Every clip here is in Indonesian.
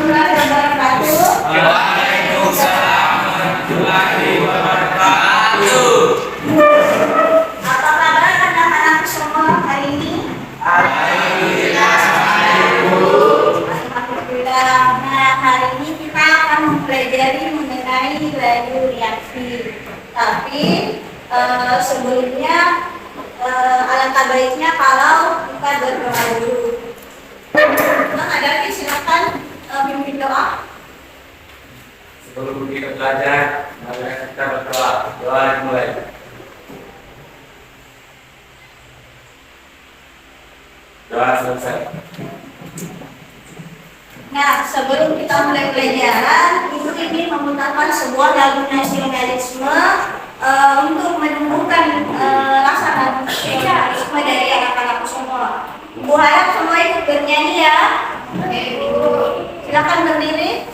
warahmatullahi wabarakatuh. Waalaikumsalam warahmatullahi wabarakatuh. Apa kabar anak-anakku semua hari ini? Alhamdulillah, Ibu. Alhamdulillah. Nah, hari ini kita akan mempelajari mengenai laju reaksi. Tapi sebelumnya alangkah baiknya kalau kita berdoa dulu. Bang Adalki, silakan pimpin doa. Sebelum kita belajar, mari kita berdoa. Doa dimulai. Doa selesai. Nah, sebelum kita mulai pelajaran, Ibu ingin memutarkan sebuah lagu nasionalisme untuk menumbuhkan rasa nasionalisme dari anak-anak semua. Ibu harap semua ikut bernyanyi ya. Oke, Ibu silakan berdiri.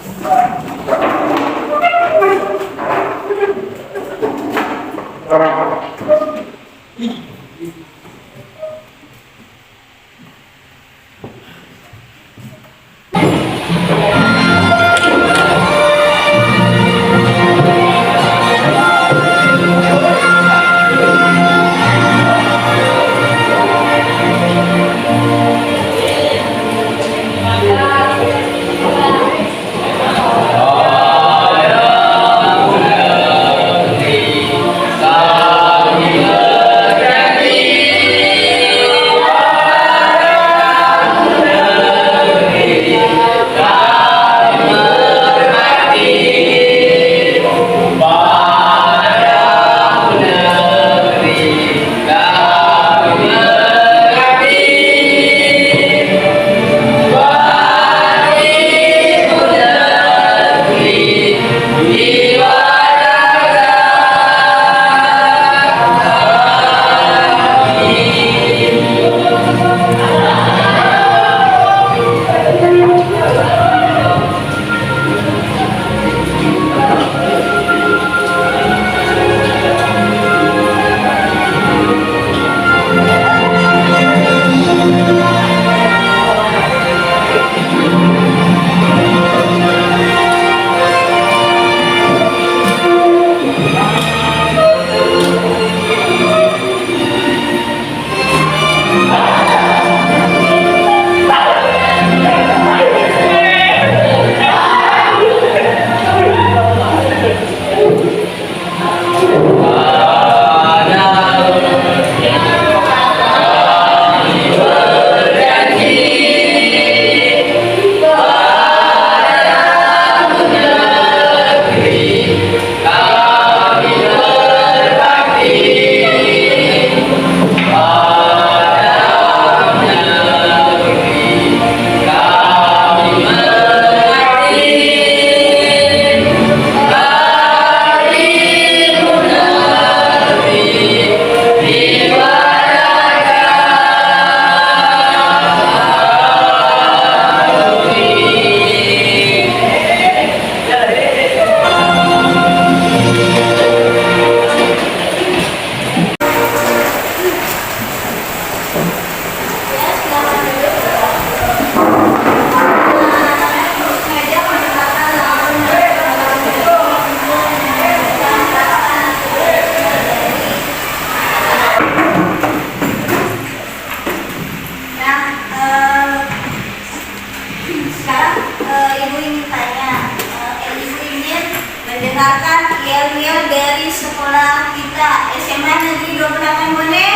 Mendengarkan yel-yel dari sekolah kita SMA Negeri 28 Bone.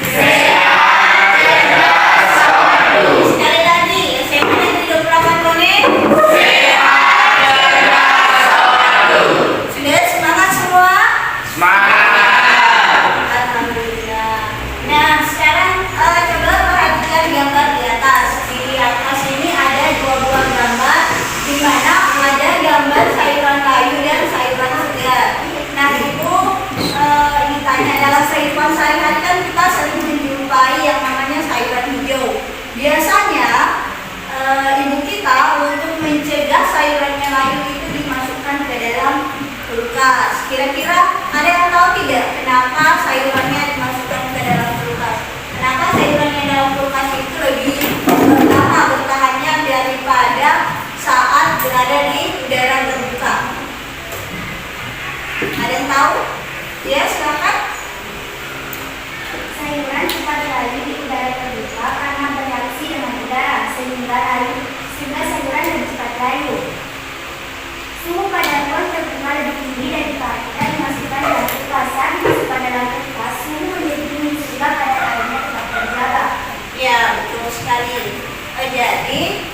Sehat, cerdas, maju. Sekali lagi, SMA Negeri 28 Bone. Sehat, cerdas, maju. Sudah semangat semua? Semangat. Alhamdulillah. Nah, sekarang coba perhatikan gambar di atas. Di atas ini ada dua buah gambar, di mana ada gambar sayuran kayu dan sayuran segar. Nah, Ibu ditanya dalam kehidupan sehari-hari kan kita sering menjumpai jadi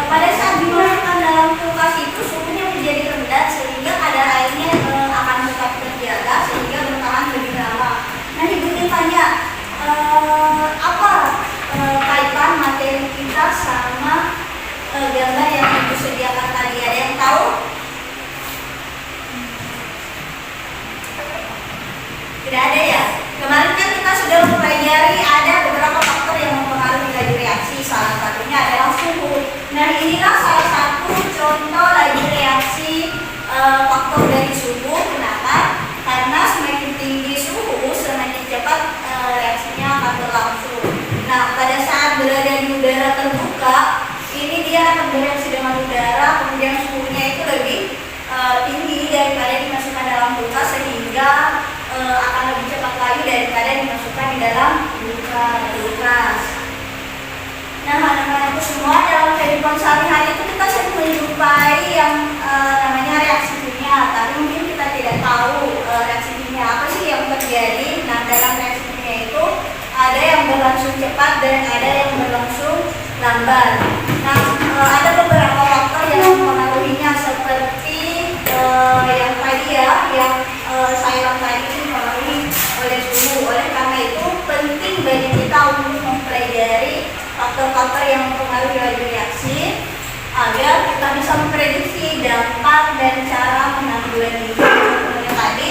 pada saat dimasukkan dalam kulkas itu suhunya menjadi rendah sehingga kadar airnya akan tetap terjaga sehingga bertahan lebih lama. Nah, ibu tanya apa kaitan materi kita sama gambar yang ibu sediakan tadi? Ada yang tahu? Tidak ada ya? Kemarin kan kita sudah mempelajari ada beberapa faktor yang mempengaruhi laju reaksi, salah satunya adalah suhu. Nah, inilah salah satu contoh laju reaksi faktor dari suhu. Kenapa? Karena semakin tinggi suhu, semakin cepat reaksinya akan berlangsung. Nah, pada saat berada di udara terbuka, ini dia akan bereaksi dengan udara, kemudian suhunya itu lebih tinggi daripada dimasukkan dalam kulkas sehingga akan lebih cepat lagi daripada dimasukkan di dalam kulkas. Nah, anak-anakku semua, dalam kehidupan sehari-hari itu kita sering menjumpai yang namanya reaksi kimia, tapi mungkin kita tidak tahu reaksi kimia apa sih yang terjadi. Nah, dalam reaksi kimia itu ada yang berlangsung cepat dan ada yang berlangsung lambat. Nah, ada beberapa faktor yang mempengaruhinya seperti yang tadi ya, yang saya bilang tadi dipengaruhi oleh suhu. Oleh karena itu penting bagi kita untuk mempelajari faktor-faktor yang mempengaruhi laju reaksi agar kita bisa memprediksi dampak dan cara menanggulanginya. Contohnya tadi,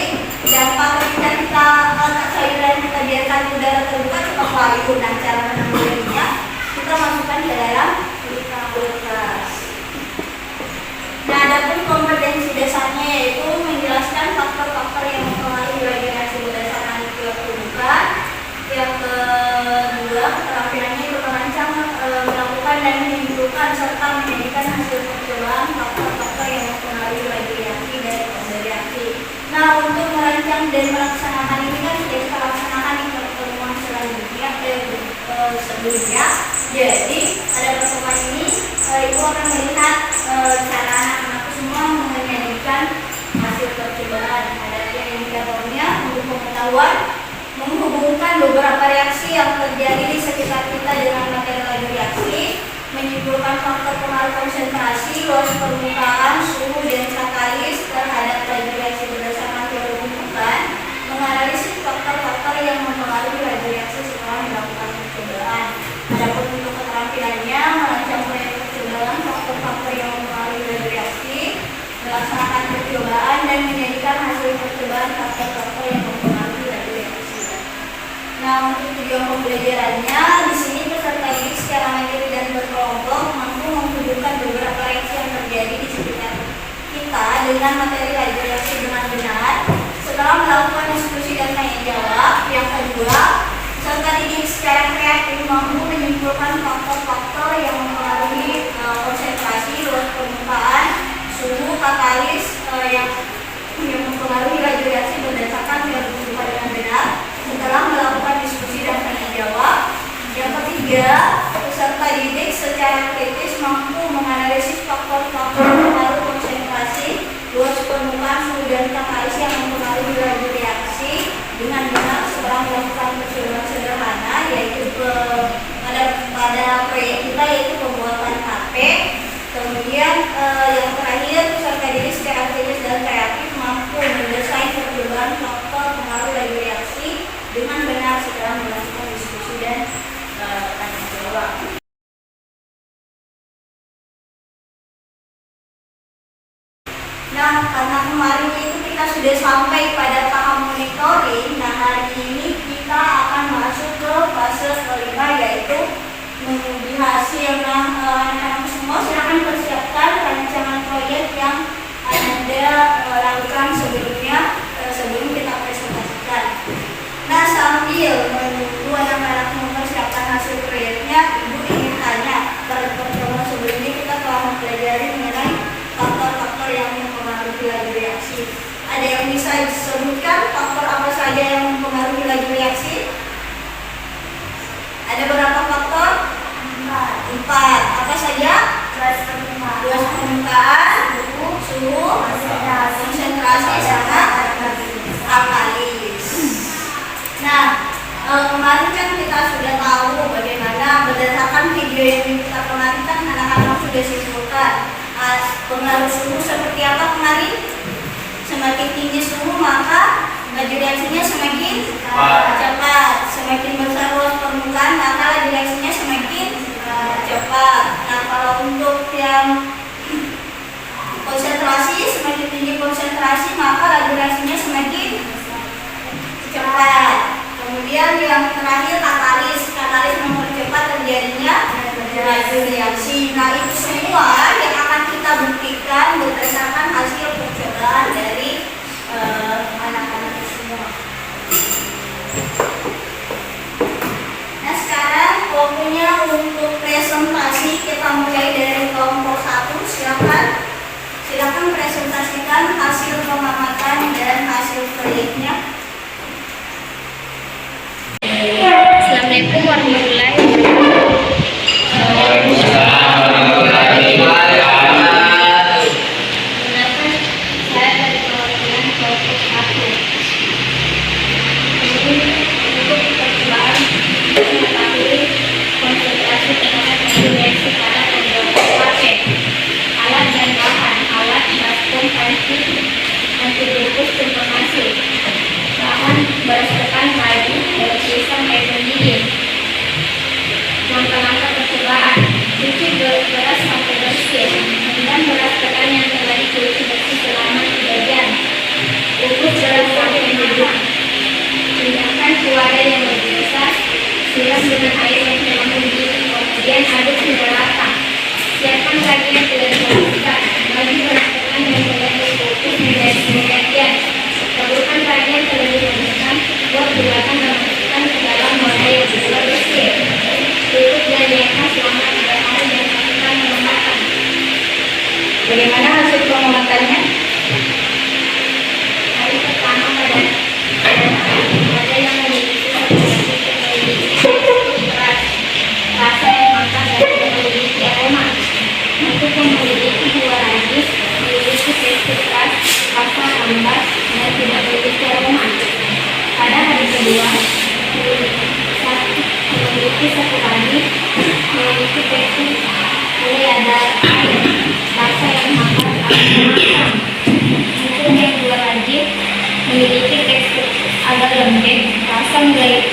dampak ketika kita sayuran kita biarkan di udara terbuka cepat layu, dan cara menanggulanginya kita masukkan ke dalam kulkas. Nah, adapun kompetensi dasarnya yaitu menjelaskan faktor-faktor yang mempengaruhi laju reaksi berdasarkan iklim permukaan. Yang kedua, keterampilannya itu merancang, melakukan dan menyimpulkan serta menjadikan hasil percobaan faktor-faktor yang mempengaruhi laju reaksi dan proses reaksi. Nah, untuk merancang dan melaksanakan ini kan sudah kita laksanakan di pertemuan selanjutnya sebelumnya. Jadi pada pertemuan ini ibu akan melihat cara anak-anakku semua menyajikan hasil percobaan. Ada indikatornya untuk pengetahuan, menghubungkan beberapa reaksi yang terjadi di sekitar kita dengan materi laju reaksi, menyimpulkan faktor pengaruh konsentrasi, luas permukaan, suhu, dan katalis terhadap laju reaksi berdasarkan teori pembukaan, menganalisis faktor-faktor yang mempengaruhi laju reaksi setelah melakukan percobaan. Adapun untuk keterampilannya, merancang proyek percobaan, faktor-faktor yang mempengaruhi laju reaksi, melaksanakan percobaan, dan menjadikan hasil percobaan faktor-faktor yang mempengaruhi laju reaksi. Nah, untuk tujuan pembelajarannya, di sini peserta didik secara mandiri dan berkelompok mampu menghubungkan beberapa reaksi yang terjadi di sekitar kita dengan materi laju reaksi dengan benar setelah melakukan diskusi dan tanya jawab. Yang kedua, peserta didik secara kreatif mampu menyimpulkan faktor-faktor yang mempengaruhi konsentrasi, luas permukaan, suhu, katalis yang mempengaruhi laju reaksi berdasarkan teori pembukaan dengan benar setelah melakukan diskusi dan tanya jawab. Yang ketiga, peserta didik secara kritis mampu menganalisis faktor-faktor pengaruh konsentrasi, luas permukaan, suhu, dan katalis yang mempengaruhi laju reaksi dengan benar setelah melakukan percobaan sederhana, yaitu pada proyek kita yaitu pembuatan HP. Kemudian yang terakhir, peserta didik secara kritis dan kreatif mampu mendesain percobaan faktor pengaruh laju reaksi dengan benar setelah melakukan diskusi dan tanya jawab. Nah, karena kemarin itu kita sudah sampai pada tahap monitoring, nah hari ini kita akan masuk ke fase kelima yaitu menguji hasil. Nah, anak-anak semua silakan persiapkan rancangan proyek yang Anda lakukan sebelumnya sebelum kita presentasikan. Nah, sambil menunggu anak-anak mempersiapkan hasil proyeknya, Ibu ingin tanya, pada pertemuan sebelumnya kita telah mempelajari mengenai faktor-faktor yang mempengaruhi laju reaksi. Ada yang bisa disebutkan faktor apa saja yang mempengaruhi laju reaksi? Ada berapa faktor? 4. Apa saja? Luas permukaan, suhu, konsentrasi, sama katalis. Nah, kemarin kan kita sudah tahu bagaimana berdasarkan video yang kita pernah kemarin kan anak-anak sudah simpulkan pengaruh suhu seperti apa kemarin. Semakin tinggi suhu maka laju reaksinya semakin cepat. Semakin besar ruang permukaan maka laju reaksinya semakin cepat. Nah, kalau untuk yang konsentrasi, semakin tinggi konsentrasi maka laju reaksinya semakin cepat. Kemudian yang terakhir katalis mempercepat terjadinya laju reaksi. Nah, itu semua yang akan kita buktikan berdasarkan hasil percobaan dari anak-anak semua. Nah, sekarang waktunya untuk presentasi. Kita mulai dari kelompok 1. Silakan presentasikan hasil pengamatan dan hasil proyeknya. Assalamualaikum warahmatullahi wabarakatuh. Waalaikumsalam warahmatullahi wabarakatuh. Perkenalkan, saya dari perwakilan kelompok 1. Untuk percobaan mengetahui konsentrasi terhadap reaksi pada beberapa paket, alat dan bahan, alat baskom panci, antibiotik informasi, bahan beras ketan kayu, beras pisang, air mendidih. Langkah-langkah percobaan: cuci beras sampai bersih, rendam beras ketan yang telah dicuci bersih selama 3 jam, ukus beras sampai matang, pindahkan ke wadah yang berbiasa, siram dengan air yang telah mendidih, kemudian aduk hingga rata. Siapkan ragi yang telah dimasukkan, bagi beras ketan yang telah dikukus menjadi bagian, taburkan ragi yang telah dimasukkan, buat bulatan dan masukkan ke dalam wadah yang sudah bersih. Tutup dan diamkan selama 3 hari dan lakukan pengamatan. Bagaimana hasil pengamatannya? Hari pertama pada yang memiliki keras, rasa yang matang dan tidak memiliki aroma. Untuk yang memiliki 2 ragis, memiliki tekstur keras, rasa lambat dan tidak memiliki aroma. Pada hari kedua, memiliki 1 ragis, memiliki tekstur mulai ada air, rasa yang hangat atau masam. Untuk yang 2 ragis, memiliki tekstur agak lembek, rasa mulai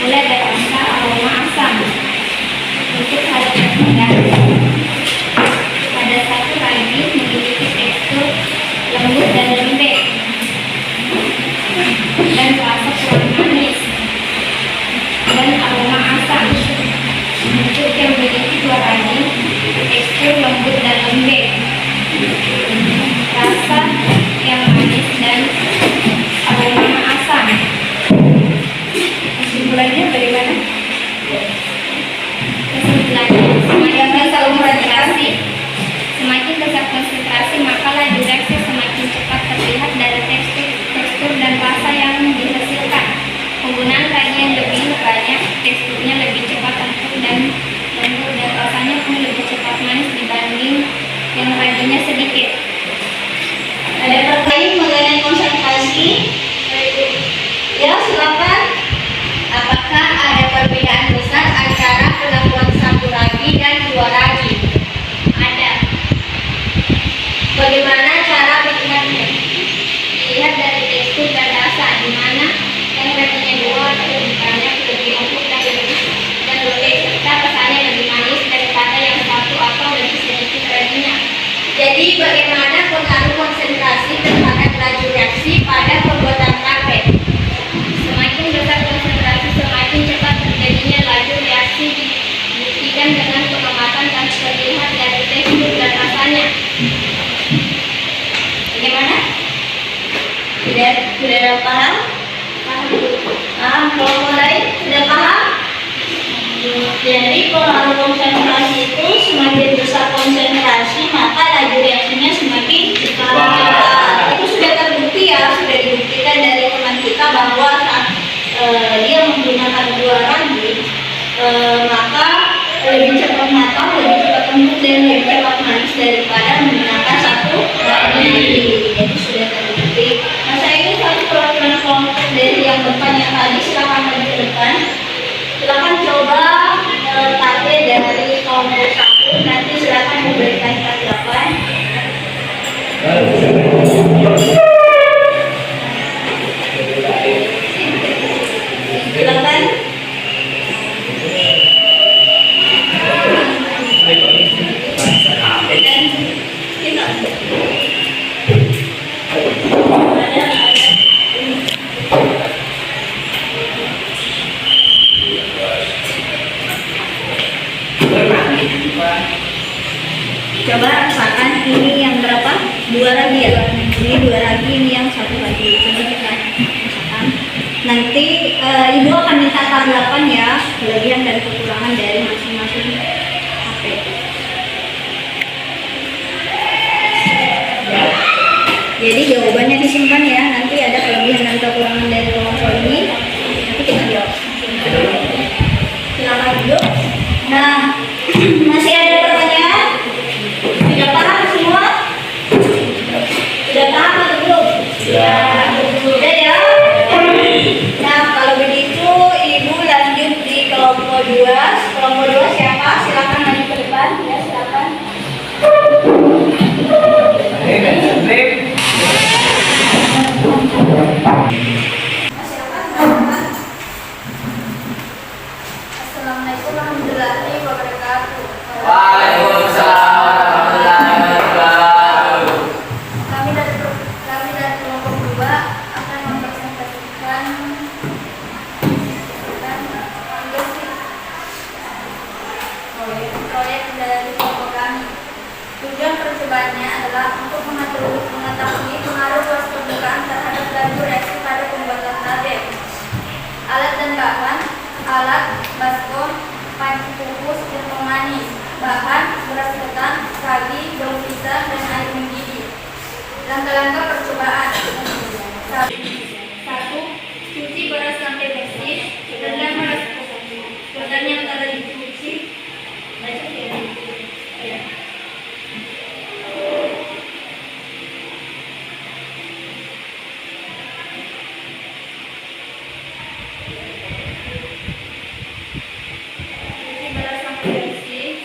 ada rasa aroma asam. Untuk hari ketiga, pada 1 ragis memiliki tekstur lembut dan lembek dan rasa kurang manis dan aroma asam. Untuk yang memiliki 2 ragis, tekstur lembut dan lembek, rasa yang manis dan aroma asam. Kesimpulannya bagaimana? Kesimpulannya, semakin besar konsentrasi, maka laju reaksi semakin cepat terlihat dari tekstur dan rasa yang dihasilkan. Penggunaan ragi yang lebih banyak, teksturnya lebih cepat empuk dan lembut, dan rasanya pun lebih cepat manis dibanding yang raginya sedikit. Ada pertanyaan mengenai konsentrasi? Ya, silakan. Apakah ada perbedaan besar antara perlakuan 1 ragi dan 2 ragi? Ada. Bagaimana cara melihatnya? Dilihat dari tekstur dan rasa, di mana yang raginya 2 lebih banyak, lebih empuk dan lembek, serta rasanya lebih manis daripada yang 1 atau lebih sedikit raginya. Jadi bagaimana pengaruh konsentrasi terhadap laju reaksi pada pembuatan karpet? Semakin besar konsentrasi, semakin cepat terjadinya laju reaksi. Dibuktikan dengan pengamatan dan terlihat dari tekstur dan rasanya. Bagaimana? Sudah paham? Kelompok lain sudah paham? Jadi pengaruh konsentrasi itu semakin besar konsentrasi maka laju reaksinya semakin cepat. Itu sudah terbukti ya, sudah dibuktikan dari teman kita bahwa saat dia menggunakan 2 ragi maka lebih cepat matang, lebih cepat empuk dan lebih cepat manis daripada menggunakan 1 ragi. Jadi sudah terbukti. Nah, saya ini satu perwakilan kelompok dari yang depan yang tadi, silakan maju ke depan. Silakan coba target dari kelompok 1. Silakan. Coba rasakan ini yang berapa? 2 lagi ya. Ini 2 lagi, ini yang 1 lagi. Coba kita rasakan. Nanti ibu akan minta tanggapan ya, kelebihan dan kekurangan dari masing-masing HP. Jadi jawabannya disimpan ya. Nanti ada kelebihan dan kekurangan dari konsol ini. Nanti kita jawab. Silakan duduk. Nah, masih ada pertanyaan? Sudah paham semua? Sudah paham atau belum? Sudah ya? Nah, kalau begitu Ibu lanjut di kelompok 2. Kelompok 2 siapa? Silakan maju ke depan. Ya, silakan. Assalamualaikum warahmatullahi wabarakatuh. Waalaikumsalam warahmatullahi wabarakatuh. Kami dari kelompok 2 akan mempresentasikan proyek dari kelompok kami. Tujuan percobaannya adalah untuk mengetahui pengaruh luas permukaan terhadap laju reaksi pada pembuatan tablet. Alat dan bahan: alat, baskom, panci kukus, dan pemanis. Bahan: beras ketan, ragi, daun pisang, dan air mendidih. Langkah-langkah percobaan. 1. Cuci beras sampai bersih. Rendam telah dicuci. Baca ya. Cuci beras sampai bersih.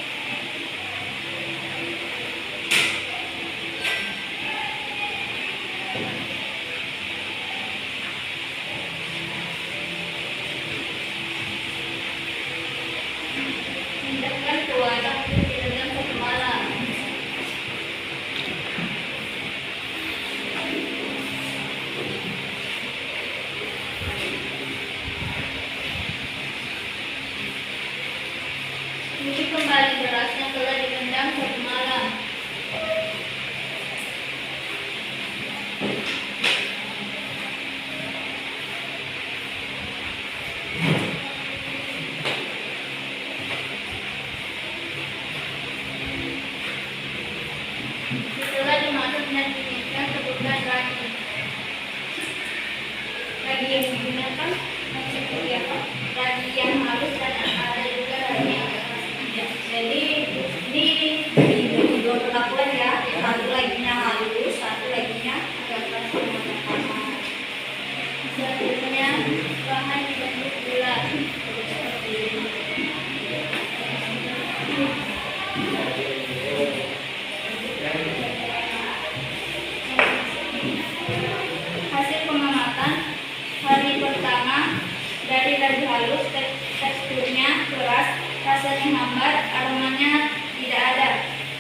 Pindahkan ke wadah untuk direndam 1 malam. Cuci kembali beras yang telah direndam 1 malam. Setelah dimasak dan dikeringkan, campurkan ragi. Ragi yang digunakan seperti apa? Ragi yang halus dan ada juga ragi yang keras. Ya, jadi ini di 2 perlakuan ya. Satu laginya halus, satu laginya agak keras. Selanjutnya bahan dibentuk bulat seperti ini. Hasil pengamatan hari pertama, dari ragi halus, teksturnya keras, rasanya hambar, aromanya tidak ada.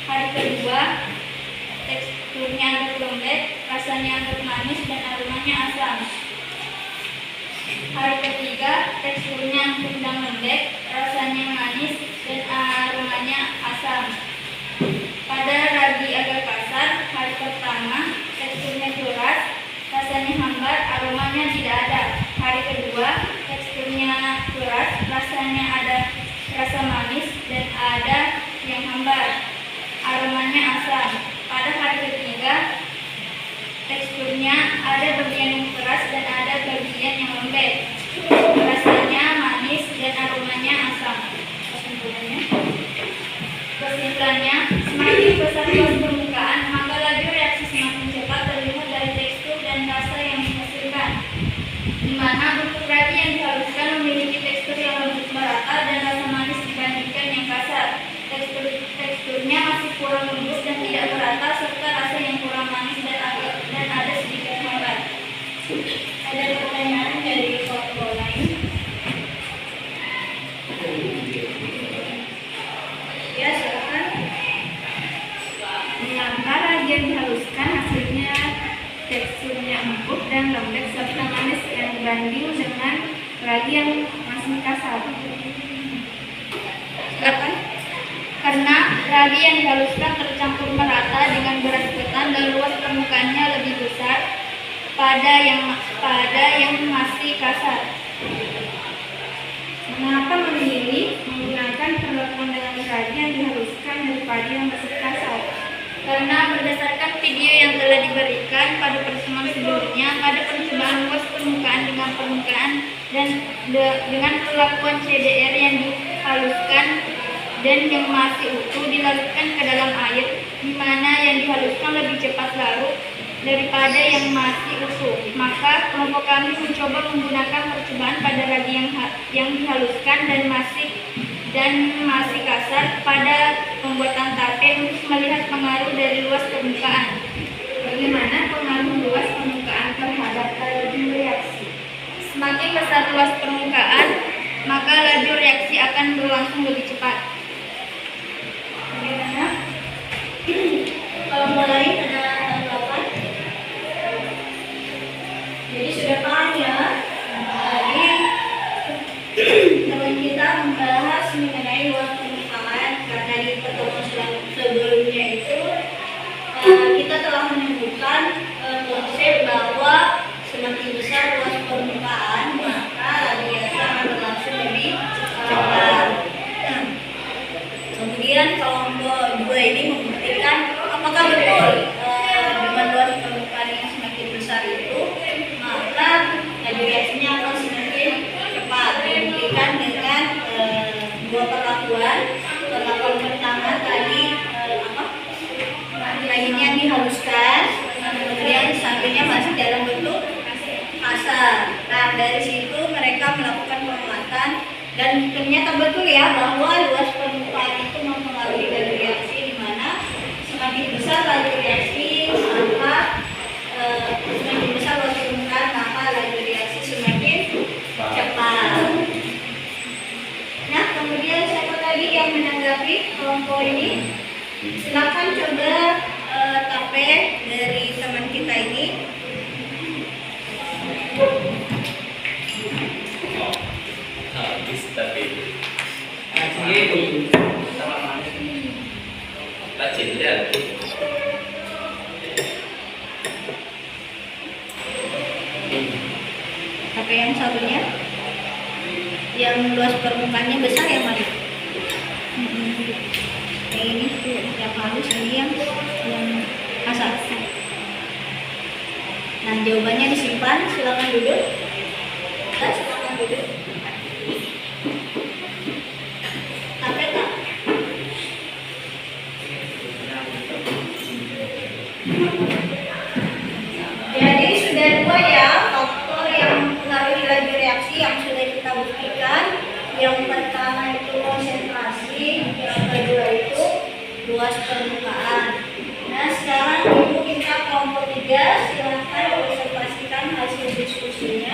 Hari kedua, teksturnya agak lembek, rasanya agak manis, dan aromanya asam. Hari ketiga, teksturnya sedang lembek, rasanya manis, dan aromanya asam. Pada ragi agak kasar, hari pertama, teksturnya keras, rasanya hambar, aromanya tidak ada. Hari kedua, teksturnya keras, rasanya ada rasa manis, dan ada yang hambar, aromanya asam. Pada hari ketiga, teksturnya ada bagian yang keras dan ada bagian yang lembek, rasanya manis, dan aromanya asam. Kesimpulannya, semakin besar luas permukaan, maka laju reaksi semakin cepat terlihat dari tekstur dan rasa yang dihasilkan. Di mana bentuk ragi yang dihaluskan memiliki tekstur yang lembut merata dan rasa manis dibandingkan yang kasar. Teksturnya masih kurang lembut dan tidak merata serta rasa yang kurang manis yang dihaluskan hasilnya teksturnya empuk dan lembek serta manis yang banding dengan ragi yang masih kasar. Karena ragi yang dihaluskan tercampur merata dengan beras ketan dan luas permukaannya lebih besar pada yang masih kasar. Mengapa memilih menggunakan perlakuan dengan ragi yang dihaluskan daripada yang masih kasar? Karena berdasarkan video yang telah diberikan pada pertemuan sebelumnya, pada percobaan luas permukaan dengan permukaan dan dengan perlakuan CDR yang dihaluskan dan yang masih utuh dilarutkan ke dalam air, di mana yang dihaluskan lebih cepat larut daripada yang masih utuh. Maka kelompok kami mencoba menggunakan percobaan pada ragi yang dihaluskan dan masih kasar pada pembuatan tape untuk melihat pengaruh dari luas permukaan. Bagaimana pengaruh luas permukaan terhadap laju reaksi? Semakin besar luas permukaan, maka laju reaksi akan berlangsung lebih cepat. Bagaimana? Kalau mulai ada tanggapan? Jadi sudah paham ya. Jadi teman kita membahas mengenai luas permukaan karena di pertemuan sebelumnya itu kita telah menemukan konsep bahwa semakin besar luas permukaan maka radiasi akan berlangsung lebih cepat. Kemudian kelompok 2 ini membuktikan apakah betul dengan luas permukaan yang semakin besar itu maka laju reaksinya akan semakin cepat. Dibuktikan dengan dua perlakuan. Perlakuan pertama tadi lainnya dihaluskan, kemudian satunya masih dalam bentuk kasar. Nah dari situ mereka melakukan pengamatan dan ternyata betul ya bahwa luas permukaan itu mempengaruhi laju reaksi, di mana semakin besar laju reaksi maka semakin besar luas permukaan maka laju reaksi semakin cepat. Nah kemudian siapa lagi yang menanggapi kelompok ini? Silakan coba tape dari teman kita ini. Habis tapi rajin ya. Tape yang satunya yang luas permukaannya besar ya Mari? Yang ini yang halus, ini yang kasar. Nah jawabannya disimpan, silakan duduk. Silakan duduk. Tape tak? Jadi sudah dua ya faktor yang mempengaruhi laju reaksi yang sudah kita buktikan. Yang pertama itu konsentrasi, yang kedua itu luas permukaan. Nah sekarang ibu minta kelompok 3 silahkan observasikan hasil diskusinya.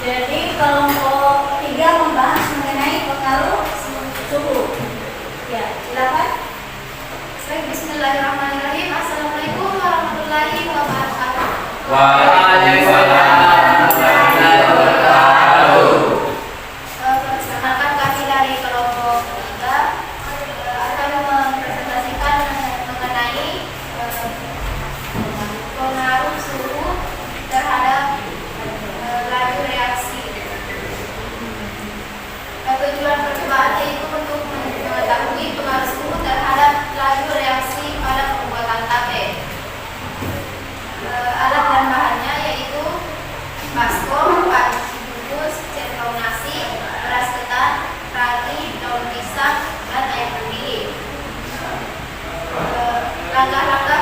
Jadi kelompok 3 membahas mengenai pengaruh suhu. Ya, silakan. Baik, bismillahirrahmanirrahim. Assalamualaikum warahmatullahi wabarakatuh. Waalaikumsalam warahmatullahi wabarakatuh. Perkenalkan kami dari kelompok 3 akan mempresentasikan mengenai pengaruh suhu terhadap laju reaksi. Tujuan percobaan yaitu untuk mengetahui pengaruh suhu terhadap laju reaksi pada pembuatan tape. Alat dan bahannya yaitu baskom, panci bungkus, centong nasi, beras ketan, ragi, daun pisang, dan air mendidih. Langkah-langkah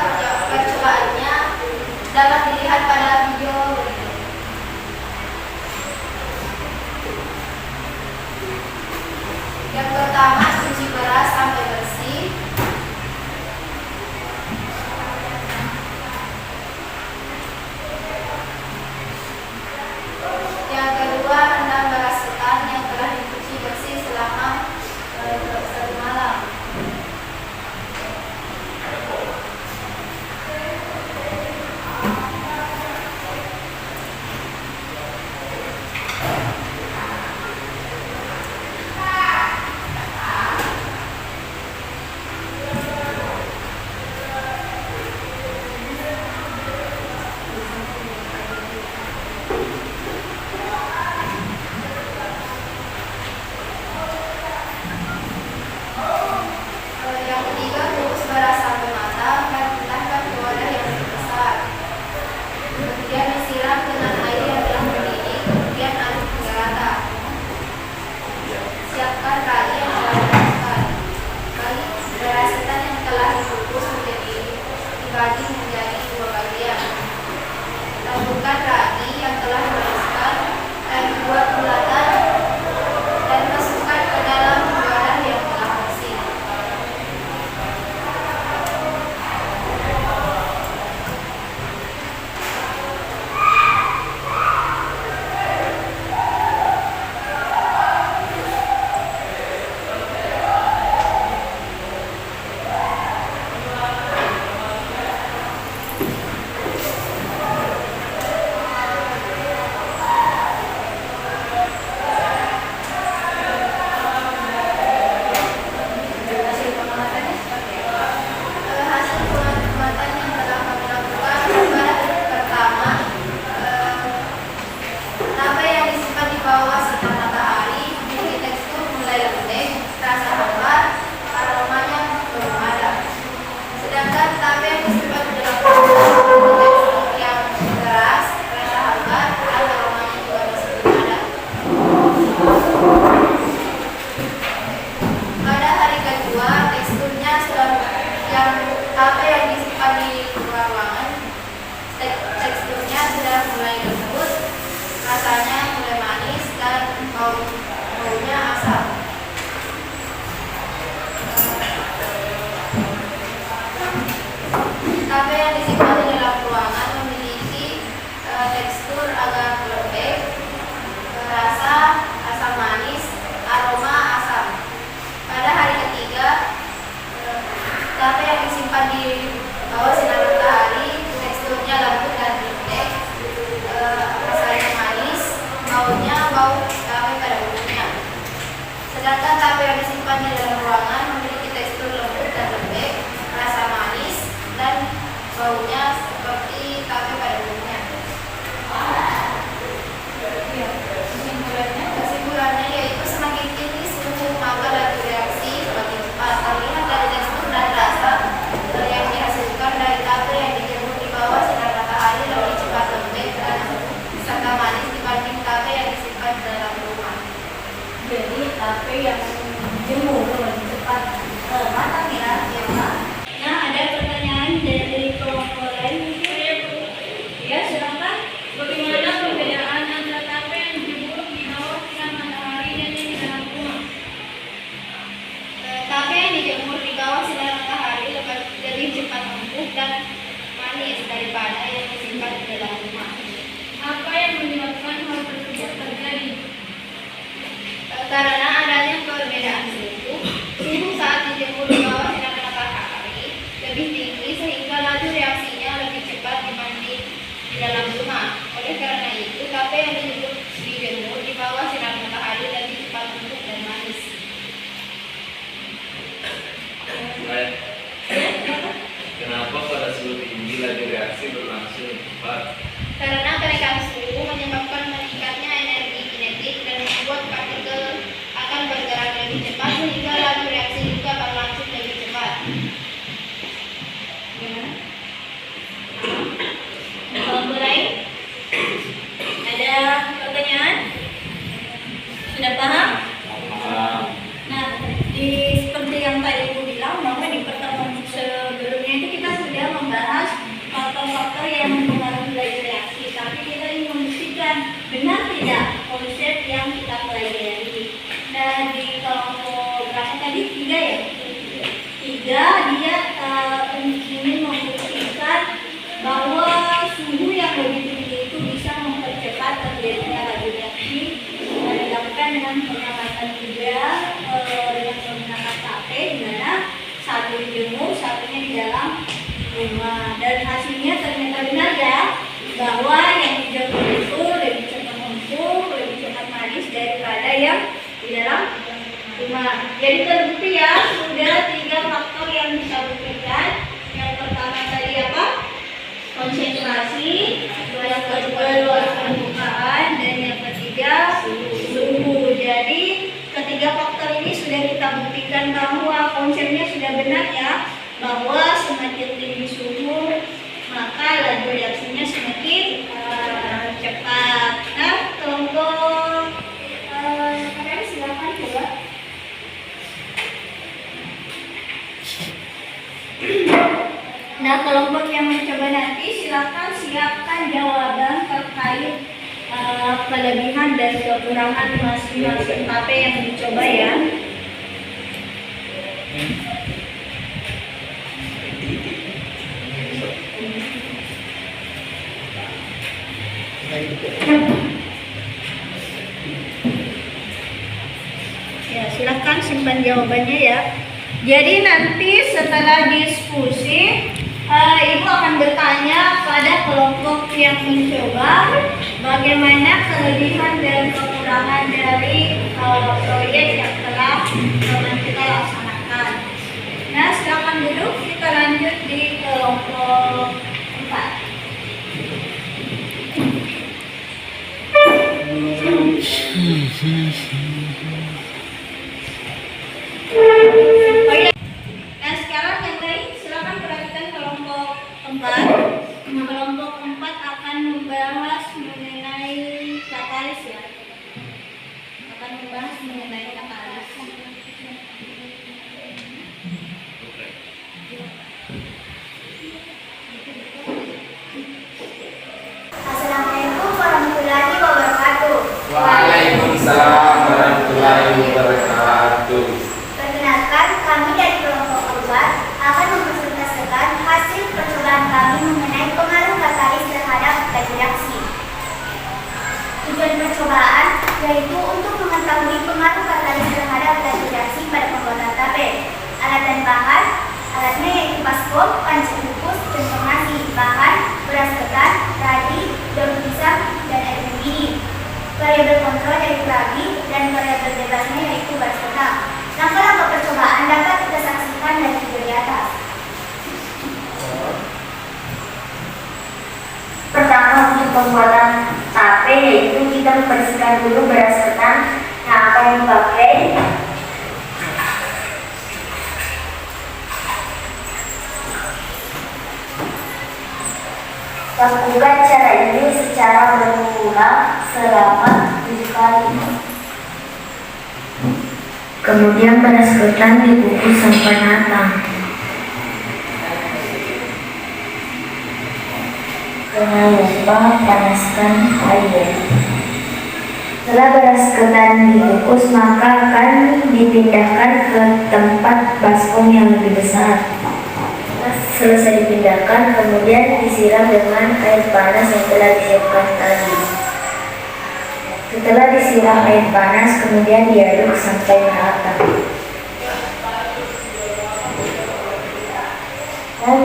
apa yang disimpan di ruangan teksturnya sudah mulai lembut, rasanya mulai manis dan baunya asam. Tape yang disimpan di dalam ruangan memiliki tekstur agak lembek, rasa asam manis, aroma asam. Pada hari ketiga, tape yang disimpan di bawah sinar matahari teksturnya lembut dan lembek, rasanya manis, baunya bau tape pada umumnya. Sedangkan tape yang disimpan di dalam ruangan memiliki tekstur lembut dan lembek, rasa manis dan baunya seperti tape pada umumnya. Kesimpulannya yaitu semakin tinggi suhu maka laju reaksi semakin cepat. Terlihat dari tekstur dan rasa yang dihasilkan dari tape yang dijemur di bawah sinar matahari lebih cepat lembek dan serta manis dibanding tape yang disimpan di dalam rumah. Jadi tape yang dijemur lebih cepat matang ya, Pak. Nah, ada pertanyaan dari kelompok lain mungkin? Ya, silakan. Bagaimana perbedaan antara tape yang dijemur di bawah sinar matahari dan yang di dalam rumah? Tape yang dijemur di bawah sinar matahari lebih cepat empuk dan manis daripada yang disimpan di dalam rumah. Apa yang menyebabkan hal tersebut terjadi? Karena adanya perbedaan suhu saat dijemur di bawah sinar matahari lebih tinggi sehingga laju reaksinya lebih cepat dibanding di dalam rumah. Oleh karena itu, tape yang dijemur di bawah sinar matahari lebih cepat empuk dan manis. Kenapa pada suhu tinggi laju reaksi berlangsung cepat? Karena kenaikan suhu menyebabkan meningkatnya energi kinetik dan membuat partikel akan bergerak lebih cepat sehingga laju reaksi juga berlangsung lebih cepat. Kelompok lain? Ada pertanyaan? Sudah paham? Nah, seperti yang Pak Ibu bilang bahwa di pertemuan sebelumnya itu kita sudah membahas faktor-faktor yang mempengaruhi laju reaksi, tapi kita ingin membuktikan benar tidak konsep yang kita pelajari. Nah, di kelompok berapa tadi? 3 ya? 3 dia ingin membuktikan bahwa suhu yang lebih tinggi itu bisa mempercepat terjadinya laju reaksi. Dilakukan dengan pengamatan juga dengan menggunakan tape, di mana satu dijemur, satunya di dalam rumah. Dan hasilnya ternyata benar ya, bahwa yang dijemur itu lebih cepat empuk, lebih cepat manis daripada yang di dalam rumah. Jadi terbukti ya, sudah 3 faktor yang bisa buktikan. Yang pertama tadi apa? Konsentrasi, yang kedua luas permukaan, dan yang ketiga suhu. Jadi ketiga faktor ini sudah kita buktikan bahwa konsepnya sudah benar ya, bahwa semakin tinggi suhu maka laju reaksinya semakin cepat. Nah, kelompok kalian silakan coba. Nah, kelompok yang mencoba nanti silakan siapkan jawaban terkait kelebihan dan kekurangan masing-masing tape yang dicoba ya. Ya, silakan simpan jawabannya ya. Jadi nanti setelah diskusi, Ibu akan bertanya pada kelompok yang mencoba bagaimana kelebihan dan kekurangan dari proyek yang telah teman kita laksanakan. Nah, silakan duduk, kita lanjut di kelompok 4. Nah, sekarang yang lain silakan perhatikan kelompok 4. Kelompok 4 akan membahas mengenai katalis ya. Akan membahas mengenai katalis. Waalaikumsalam warahmatullahi wabarakatuh. Perkenalkan, kami dari kelompok keluar akan mempresentasikan hasil percobaan kami mengenai pengaruh katalis terhadap laju reaksi. Tujuan percobaan yaitu untuk mengetahui pengaruh katalis terhadap laju reaksi pada pembuatan tape. Alat dan bahan, alatnya yaitu baskom, panci kukus, centong nasi. Bahan, beras ketan, ragi, daun pisang, dan air mendidih. Variabel kontrol yaitu ragi dan variabel bebasnya yaitu beras ketan. Langkah-langkah percobaan dapat kita saksikan dari video di atas. Pertama, untuk pembuatan tape yaitu kita membersihkan dulu beras ketan yang akan dipakai. Lakukan cara ini secara berulang selama 7 kali. Kemudian beras ketan dikukus sampai matang. Jangan lupa panaskan air. Setelah beras ketan dikukus, maka akan dipindahkan ke tempat baskom yang lebih besar. Selesai dipindahkan, kemudian disiram dengan air panas yang telah disiapkan tadi. Setelah disiram air panas, kemudian diaduk sampai merata. Dan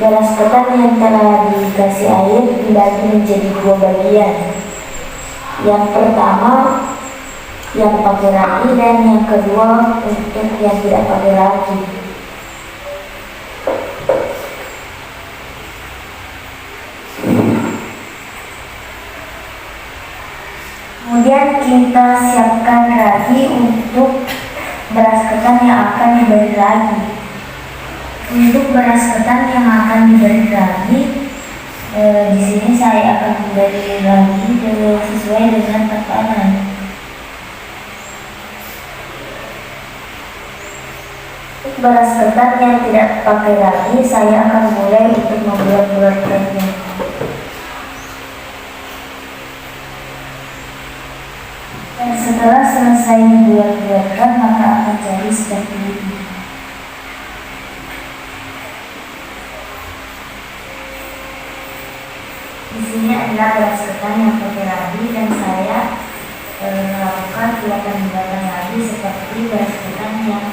beras ketan yang telah dikasih air dibagi menjadi 2 bagian. Yang pertama yang pakai ragi dan yang kedua untuk yang tidak pakai ragi. Kemudian kita siapkan ragi untuk beras ketan yang akan diberi ragi. Untuk beras ketan yang akan diberi ragi, di sini saya akan memberi ragi sesuai dengan takaran. Untuk beras ketan yang tidak pakai ragi, saya akan mulai untuk membulat-bulatkannya. Dan setelah selesai dibuat-buatkan, maka akan jadi seperti ini. Di sini adalah beras ketan yang pakai ragi dan saya melakukan bulatan-bulatan ragi seperti beras ketan yang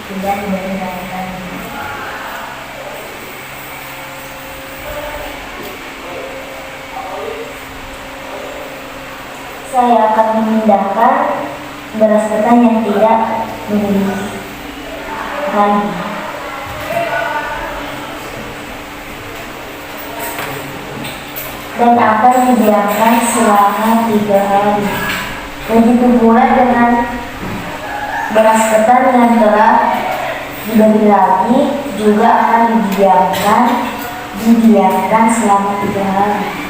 tidak diberi ragi tadi. Saya akan memindahkan beras ketan yang tidak memiliki ragi. Dan akan didiamkan selama 3 hari. Begitu pula dengan beras ketan yang telah diberi ragi juga akan didiamkan selama 3 hari.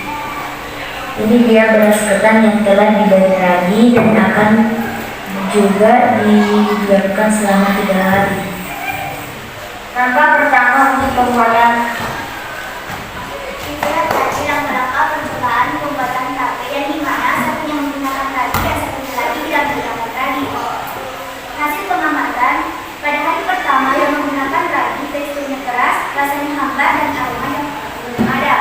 Jadi dia beras ketan yang telah diberi ragi dan akan juga didiamkan selama 3 hari. Langkah pertama untuk pembuatan. Itulah tadi langkah-langkah percobaan pembuatan tape yang dimana satunya menggunakan ragi dan satunya lagi tidak menggunakan ragi. Hasil pengamatan, pada hari pertama yang menggunakan ragi teksturnya keras, rasanya hambar dan aromanya belum ada.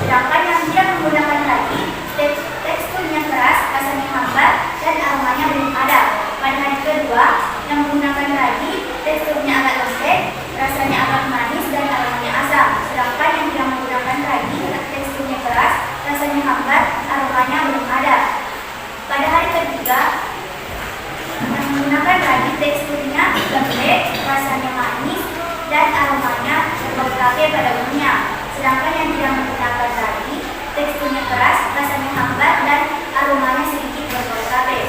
Sedangkan yang tidak menggunakan ragi teksturnya keras, rasanya hambar dan aromanya belum ada. Pada hari kedua yang menggunakan ragi teksturnya agak lembek, rasanya agak manis dan aromanya asam. Sedangkan yang tidak menggunakan ragi teksturnya keras, rasanya hambar, aromanya belum ada. Pada hari ketiga yang menggunakan ragi teksturnya lembek, rasanya manis dan aromanya berbau tape pada umumnya. Sedangkan yang tidak menggunakan ragi teksturnya keras, rasanya hambar dan aromanya sedikit berbau tape.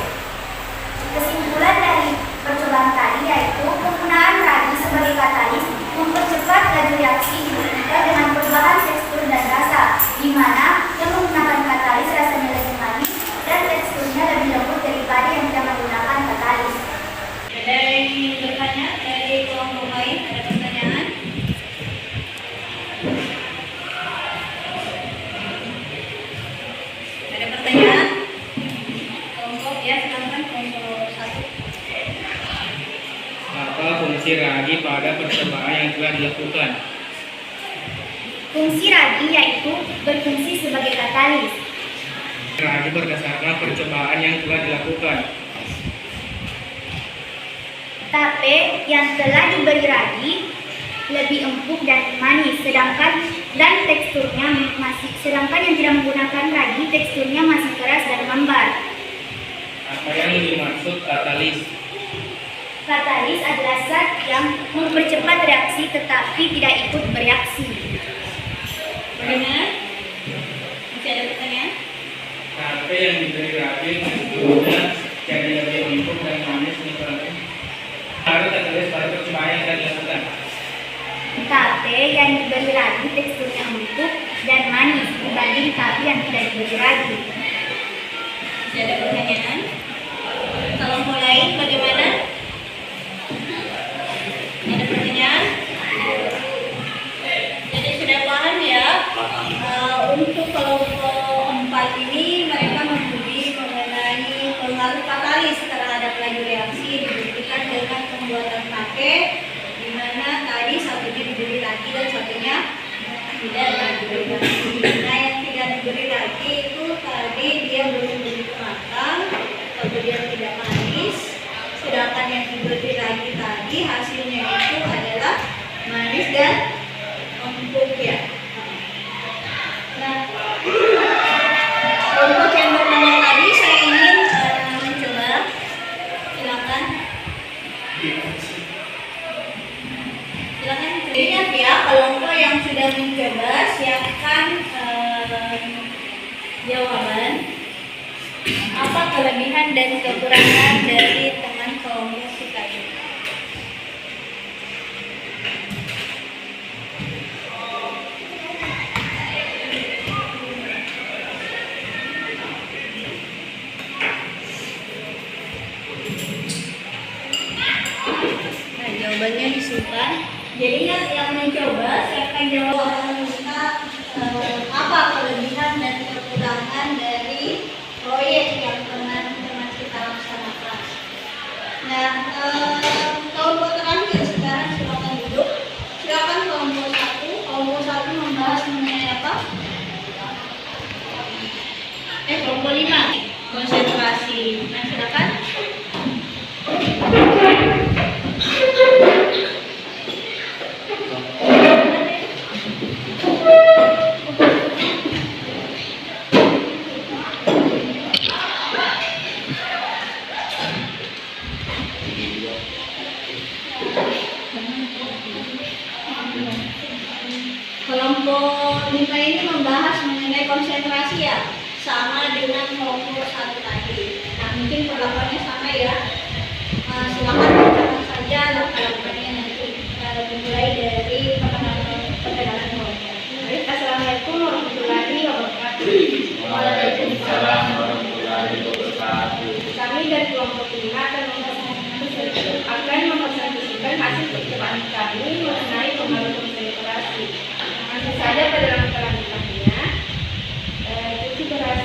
Kesimpulan dari percobaan tadi yaitu penggunaan ragi sebagai katalis mempercepat laju reaksi dibandingkan dengan perubahan tekstur dan rasa, di mana yang menggunakan katalis rasanya lebih manis dan teksturnya lebih lembut daripada yang tidak menggunakan katalis. Ada yang ingin bertanya dari kelompok lain? Ada pertanyaan? Ada pertanyaan? Kelompok ya, silakan. dilakukan. Fungsi ragi yaitu berfungsi sebagai katalis. Ragi berdasarkan percobaan yang telah dilakukan. Tape yang telah diberi ragi lebih empuk dan manis, sedangkan yang tidak menggunakan ragi teksturnya masih keras dan lembar. Apa yang dimaksud katalis? Katalis adalah zat yang mempercepat reaksi tetapi tidak ikut bereaksi. Bagaimana? Masih ada pertanyaan? Tape yang diberi ragi teksturnya jadi lebih empuk dan manis seperti harus katalis pada percobaan yang telah dilakukan. Tape yang diberi ragi teksturnya empuk dan manis dibanding tape yang tidak diberi ragi. Masih ada pertanyaan? Kelompok lain bagaimana? Ada pertanyaan? Jadi sudah paham ya? Untuk kelompok 4 ini mereka menguji mengenai pengaruh katalis terhadap laju reaksi dibuktikan dengan pembuatan tape, di mana tadi satunya diberi ragi dan satunya tidak diberi ragi. Nah, yang tidak diberi ragi itu tadi dia belum begitu matang, kemudian tidak manis, sedangkan yang diberi ragi tadi hasilnya itu adalah manis dan empuk ya. Nah, untuk yang pertama tadi saya ingin mencoba, silakan. Silakan lihat ya, kelompok yang sudah mencoba siapkan jawaban. Apa kelebihan dan kekurangan dari teman kelompok kita ini? Nah, jawabannya disimpan. Jadi yang mencoba siapkan jawaban kita apa kelebihan dan kekurangan dari proyek yang teman-teman kita laksanakan. Nah, kelompok terakhir sekarang silakan duduk. Silakan kelompok 1. Kelompok 1 membahas mengenai apa? Kelompok 5 konsentrasi. Nah, silakan. Kelompok 5 ini membahas mengenai konsentrasi ya, sama dengan kelompok 1 tadi. Nah, mungkin perlakuannya sama ya. Silakan catat saja perlakuannya nanti. Dimulai dari perkenalan kelompok. Assalamualaikum warahmatullahi wabarakatuh. Waalaikumsalam warahmatullahi wabarakatuh. Kami dari kelompok 5 akan mempresentasikan hasil percobaan kami mengenai pengaruh konsentrasi. Langsung saja pada langkah-langkahnya, cuci beras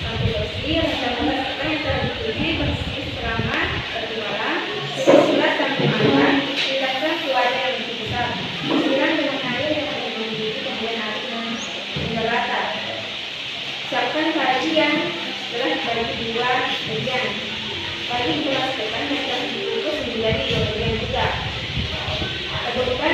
sampai bersih, rendam beras yang telah dicuci bersih selama 1 malam, sulat sampai matang, tidakkan keluarga yang lebih besar, siram dengan air yang lebih mendidih, kemudian aduk hingga rata. Siapkan saji yang telah dibagi 2 bagian. Bagi beras ketan yang telah dibungkus menjadi 2 bagian juga. Adukkan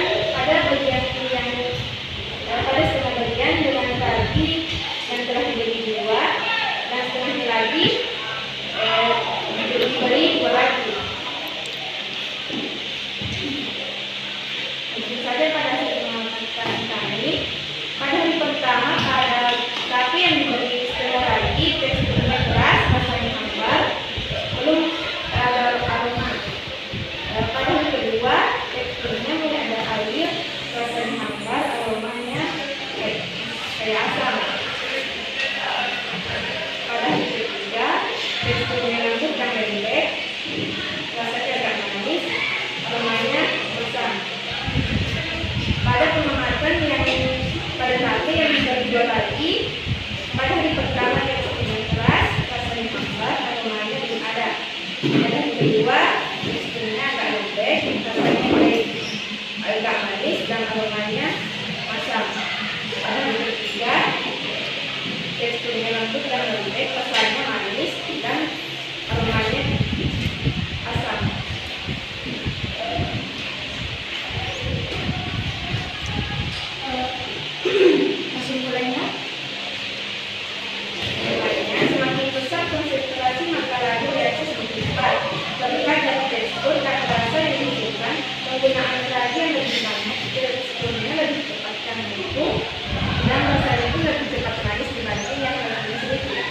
aromanya asam. Pada bentuk ketiga, teksturnya lembut dan lembek, rasanya manis dan aromanya asam. Kesimpulannya, semakin besar konsentrasi maka laju reaksi semakin cepat. Terlihat dari tekstur dan rasa yang dibutuhkan, penggunaan laju yang lebih banyak, teksturnya lebih cepat dan empuk, dan rasanya pun lebih cepat manis dibanding yang lebih sedikit.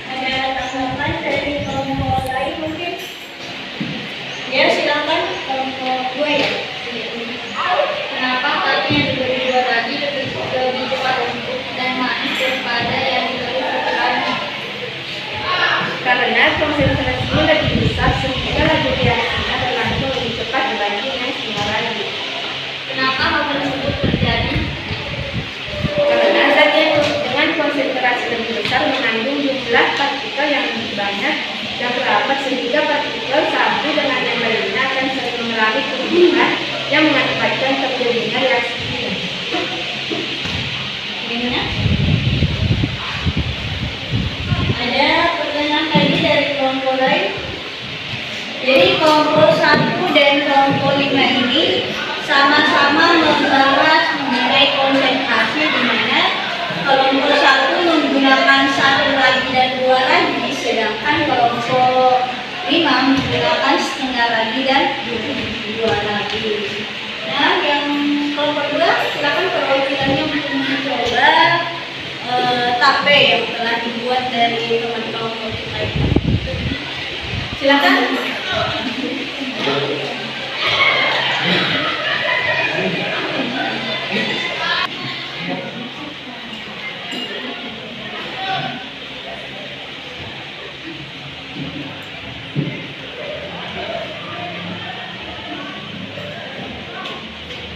Ada tanggapan dari kelompok lain mungkin? Ya silakan kelompok gue ya. Kenapa kaldu yang diberi dua tadi lebih cepat empuk dan manis daripada yang diberi satu lagi? Karena konsentrasinya lebih besar sehingga laju reaksinya berlangsung lebih cepat dibanding yang setengah lagi. Kenapa hal tersebut terjadi? Karena zat yang dengan konsentrasi lebih besar mengandung jumlah partikel yang lebih banyak dan rapat sehingga partikel satu dengan yang lainnya akan saling mengalami perubahan yang mengakibatkan terjadinya reaksi kimia. Gimana? Ada pertanyaan lagi dari kelompok lain? Jadi kelompok 1 dan kelompok 5 ini sama-sama membahas mengenai konsentrasi, di mana kelompok 1 menggunakan 1 lagi dan 2 lagi, sedangkan kelompok 5 menggunakan setengah lagi dan 2 lagi. Nah, yang kelompok 2 silakan perwakilannya untuk mencoba tape yang telah dibuat dari teman kelompok kita ini. Silakan.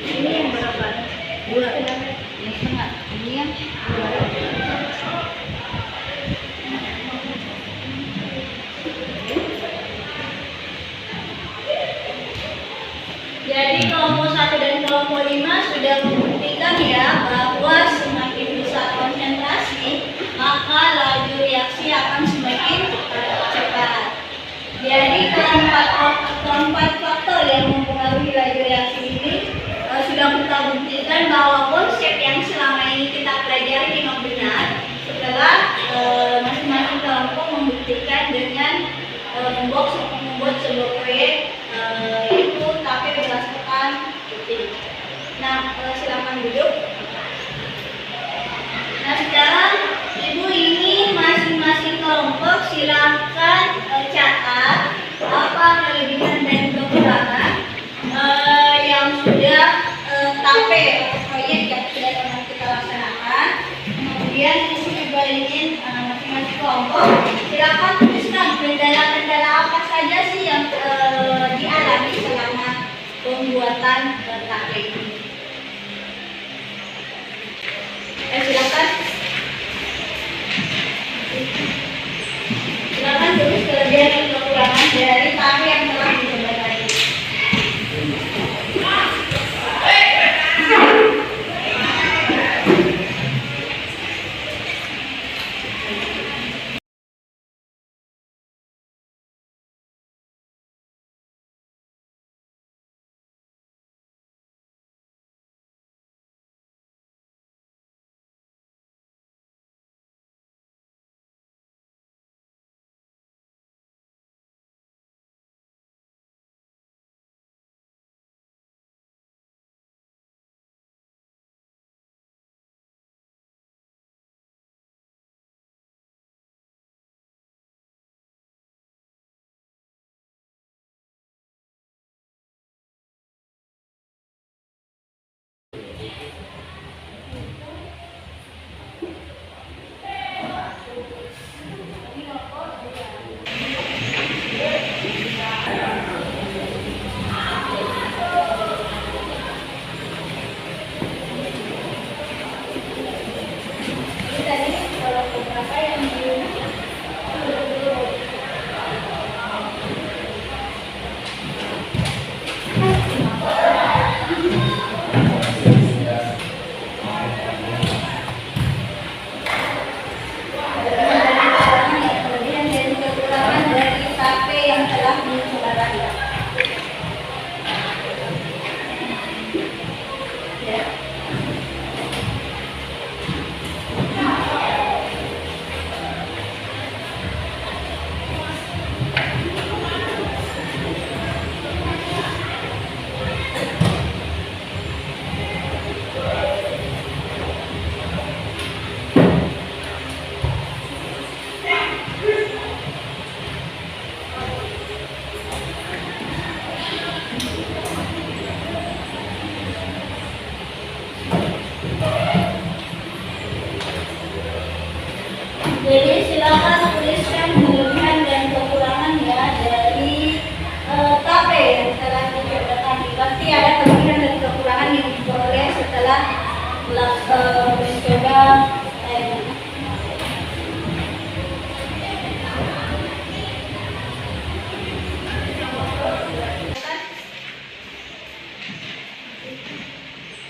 Ini yang berapa? 2. Yang setengah. Ini yang 2. Jadi kelompok 1 dan kelompok 5 sudah membuktikan ya bahwa semakin besar konsentrasi maka laju reaksi akan semakin cepat. Jadi keempat faktor yang mempengaruhi laju reaksi ini sudah kita buktikan bahwa konsep yang selama ini kita pelajari memang benar setelah masing-masing kelompok membuktikan dengan membuat sebuah proyek yaitu tape berdasarkan titik. Nah, silakan duduk. Nah, sekarang Ibu ini masing-masing kelompok silakan catat apa kelebihan dan kekurangan yang sudah tape proyek yang sudah teman kita laksanakan. Kemudian di sini juga ingin masing-masing kelompok silakan tuliskan kendala-kendala apa saja sih yang dialami selama pembuatan tape ini. Silakan tulis kelebihan dan kekurangan dari tape yang telah dicoba tadi.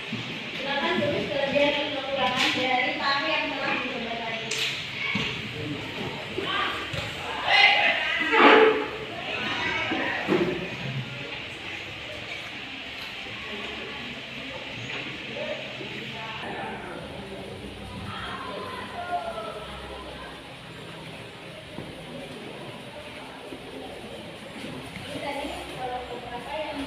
Silakan tulis kelebihan dan kekurangan dari tape yang telah dicoba tadi. Tadi kalau beberapa yang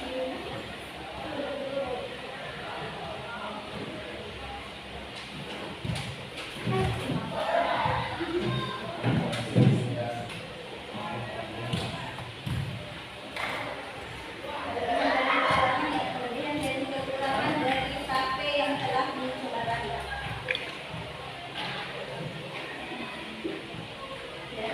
kelebihan dan kekurangan dari tape yang telah dicoba tadi. Ya.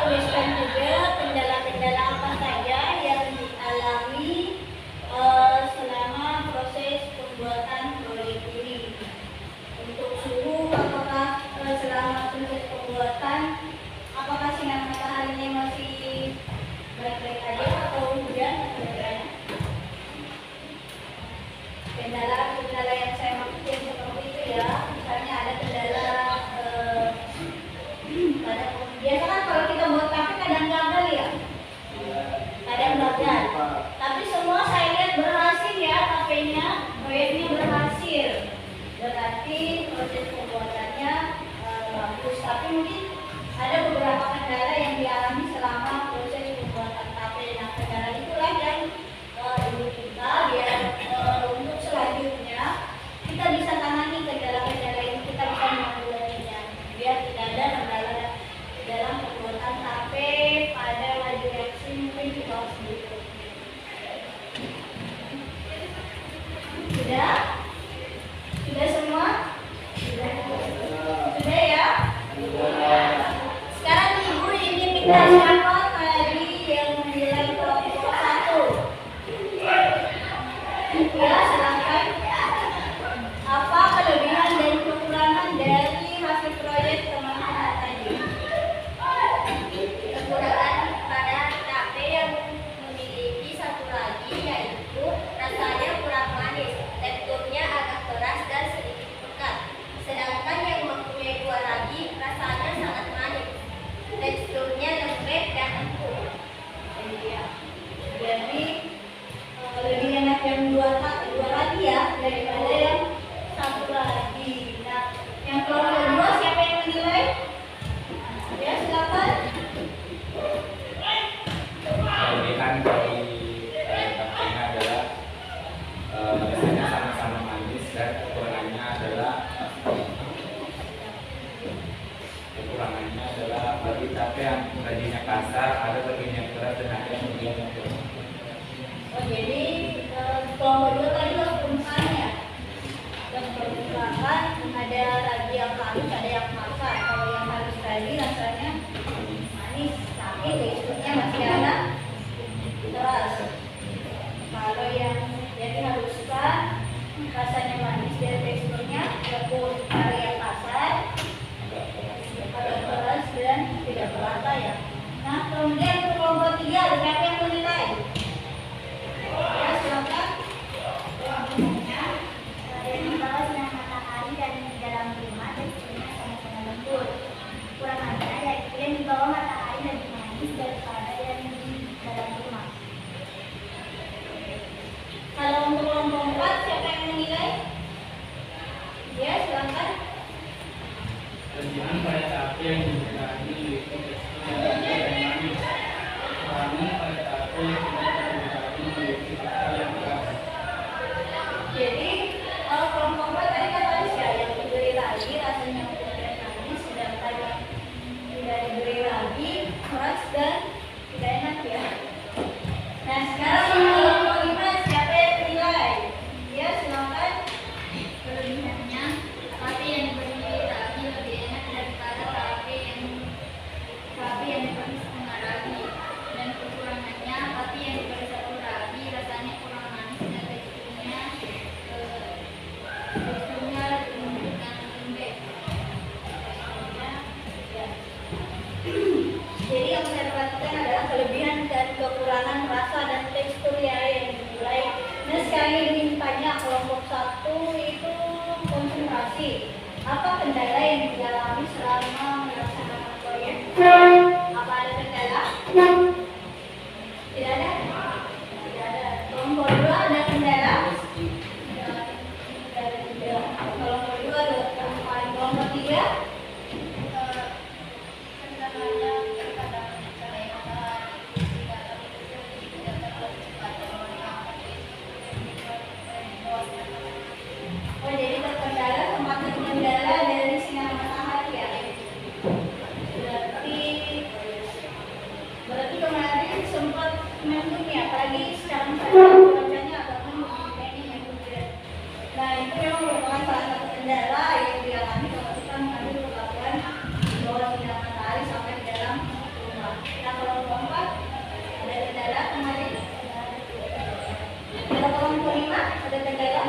Tuliskan juga kendala-kendala apa saja yang dialami selama proses pembuatan proyek ini. Untuk suhu, apakah selama proses pembuatan, apakah sinar mataharinya masih baik-baik aja atau hujan atau bagaimana? Kendala-kendala yang saya maksudkan seperti itu ya, misalnya ada kendala biasa kan kalau kita buat kafe kadang gagal ya, kadang gagal. Tapi semua saya lihat berhasil ya kafenya, proyeknya berhasil. Berarti proses pembuatannya bagus. Tapi mungkin ada beberapa kendala yang dialami selama proses pembuatan kafe. Nah, kendala itulah yang ibu kita biar untuk selanjutnya kita bisa tangani kendala-kendala ini, kita bisa menanggulanginya biar tidak ada kendala dalam pembuatan kafe pada laju reaksi mungkin di bawah sedikit. Sudah? Sudah semua? Sudah ya? Nah, siapa tadi yang menilai kelompok 1? Ya, silakan. Apa kelebihan dan kekurangan dari hasil proyek teman-teman tadi? Kekurangan pada tape yang memiliki satu lagi yaitu rasanya kurang manis, teksturnya agak keras dan sedikit pekat. Sedangkan yang mempunyai dua lagi rasanya sangat manis, teksturnya lembek dan empuk. Iya. Jadi lebih enak yang dua lagi ya daripada yang satu lagi. Nah, yang kelompok 2 siapa yang menilai? Ya, silakan. Kelebihan dari tapenya adalah rasanya sama-sama manis dan kekurangannya adalah bagi tape yang gajinya kasar, ada bagian yang keras dan ada yang bagian yang keras. Oh, jadi kelompok 2 tadi permukaannya. Yang permukaan ada lagi yang halus, ada yang kasar. Kalau yang halus tadi rasanya manis, tapi teksturnya masih ada keras. Kalau yang dihaluskan rasanya manis dan teksturnya lembut. Kalau yang kasar agak keras dan tidak merata ya. Nah, kemudian untuk kelompok 3 ada siapa yang menilai? Ya, silakan. Ada yang di bawah sinar matahari dan di dalam rumah teksturnya sama-sama lembut. Kekurangannya yaitu yang di bawah matahari lebih manis daripada yang di dalam rumah. Kalau untuk kelompok 4 siapa yang menilai? Ya, silakan. Kelebihan pada tape yang memiliki tekstur yang lembut dan manis. Kekurangan pada tape yang memiliki tekstur yang keras. Jadi kelompok 4 tadi kan manis ya, yang diberi lagi rasanya empuk dan manis, sedangkan yang tidak diberi lagi keras dan tidak enak ya. Nah, sekarang kelompok 5 siapa yang menilai? Ya, silakan. Kelebihannya, tape yang diberi ragi lebih enak daripada tape yang diberi setengah ragi. Dan kekurangannya, tape yang diberi satu ragi rasanya kurang manis dan teksturnya lembut dan lembek. Jadi yang saya perhatikan adalah kelebihan dan kekurangan rasa dan tekstur ya yang dinilai. Nah, sekarang ini ditanya kelompok 1 itu konsentrasi. Apa kendala yang dialami selama melaksanakan proyek? Apa ada kendala? Tidak ada? Tidak ada. Kelompok 2 ada kendala? Tidak ada kendala. Kelompok 2 ada kendala. Kelompok 3? Oh, jadi terkendala tempat terkendala dari sinar matahari ya. Berarti kemarin sempat mendung ya, apalagi sekarang cuacanya agak mendung ini mendung ya. Nah, itu memang merupakan salah satu kendala yang dialami kalau kita mengambil perlakuan di bawah sinar matahari sampai di dalam rumah. Nah, kalau kelompok ada kendala kemarin. Kalau kelompok 5 ada kendala.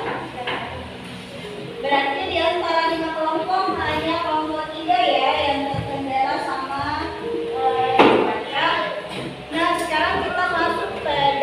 Berarti di antara 5 kelompok hanya kelompok 3 ya yang terkendala sama cuaca. Nah, sekarang kita masuk pada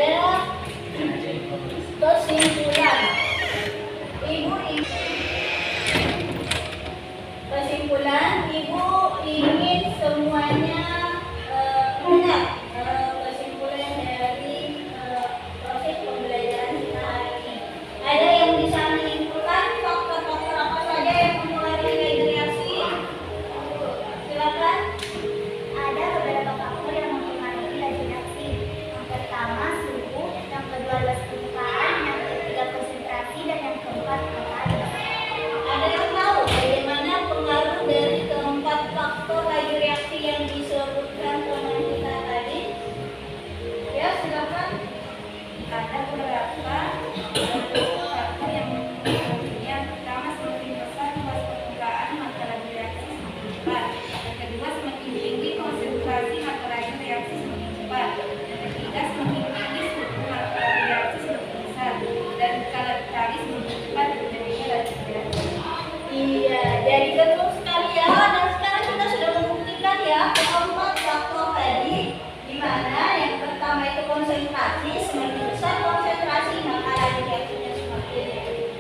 ya keempat faktor tadi, di mana yang pertama itu konsentrasi, semakin besar konsentrasi maka laju reaksinya semakin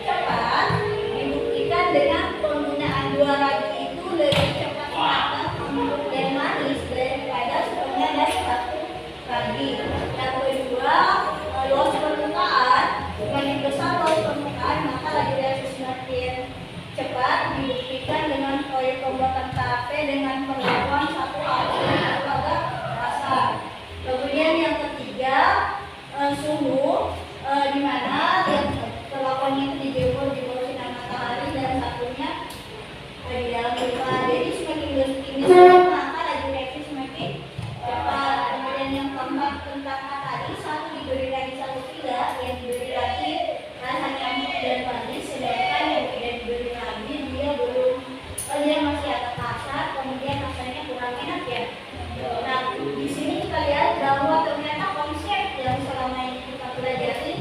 cepat. Dibuktikan dengan penggunaan dua ragi itu lebih cepat matang empuk dan manis daripada setengah dari satu ragi. Yang kedua, luas permukaan, semakin besar luas permukaan maka laju reaksi semakin cepat. Dibuktikan dengan proyek pembuatan tape dengan pengakuan satu alkohol pada rasa. Kemudian yang ketiga, suhu, di mana yang perlakuannya itu dijemur di bawah sinar matahari dan satunya di dalam pipa. Jadi semakin tinggi suhu maka laju reaksi semakin cepat. Kemudian yang keempat tentang tadi, satu diberi lagi satu tidak, yang diberi lagi rasanya empuk dan manis, sedangkan yang tidak diberi lagi dia masih agak kasar, kemudian rasanya kurang enak ya. Nah, di sini kita lihat bahwa ternyata konsep yang selama ini kita pelajari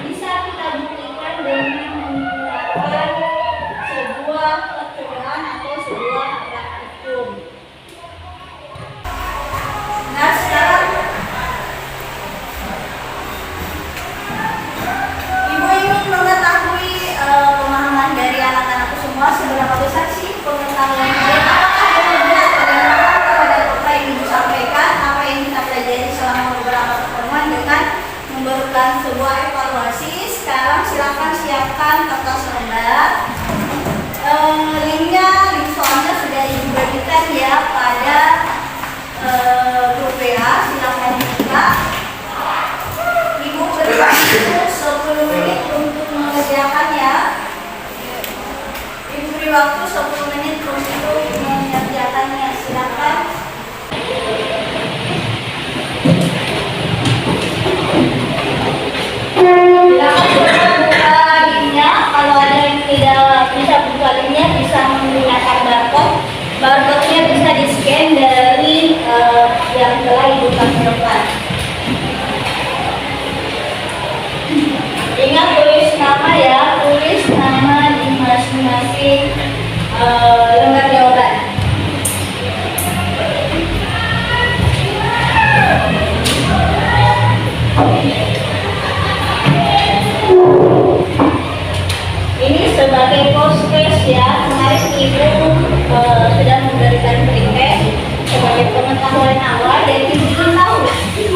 bisa kita buktikan dengan menggunakan sebuah percobaan atau sebuah praktikum. Nah, sekarang Ibu ingin mengetahui pemahaman dari anak-anakku semua seberapa besar sih pengetahuan kalian, apakah benar bagaimana kepada apa yang disampaikan, apa yang kita pelajari selama beberapa pertemuan dengan memberikan sebuah evaluasi. Sekarang silakan siapkan kertas lembar. Link soalnya sudah dibagikan ya pada grup WA, silakan dibuka. Ibu beri waktu 10 menit untuk mengerjakannya. Ibu beri waktu 10 menit untuk mengerjakannya. Silakan. Silakan buka linknya. Kalau ada yang tidak bisa buka linknya, bisa menggunakan barcode. Barcode-nya bisa di-scan dari yang telah Ibu tampilkan. Ingat tulis nama ya, tulis nama di masing-masing lembar jawaban. Ini sebagai post test ya, kemarin Ibu sudah memberikan pretest sebagai pengetahuan awal dan Ibu ingin tahu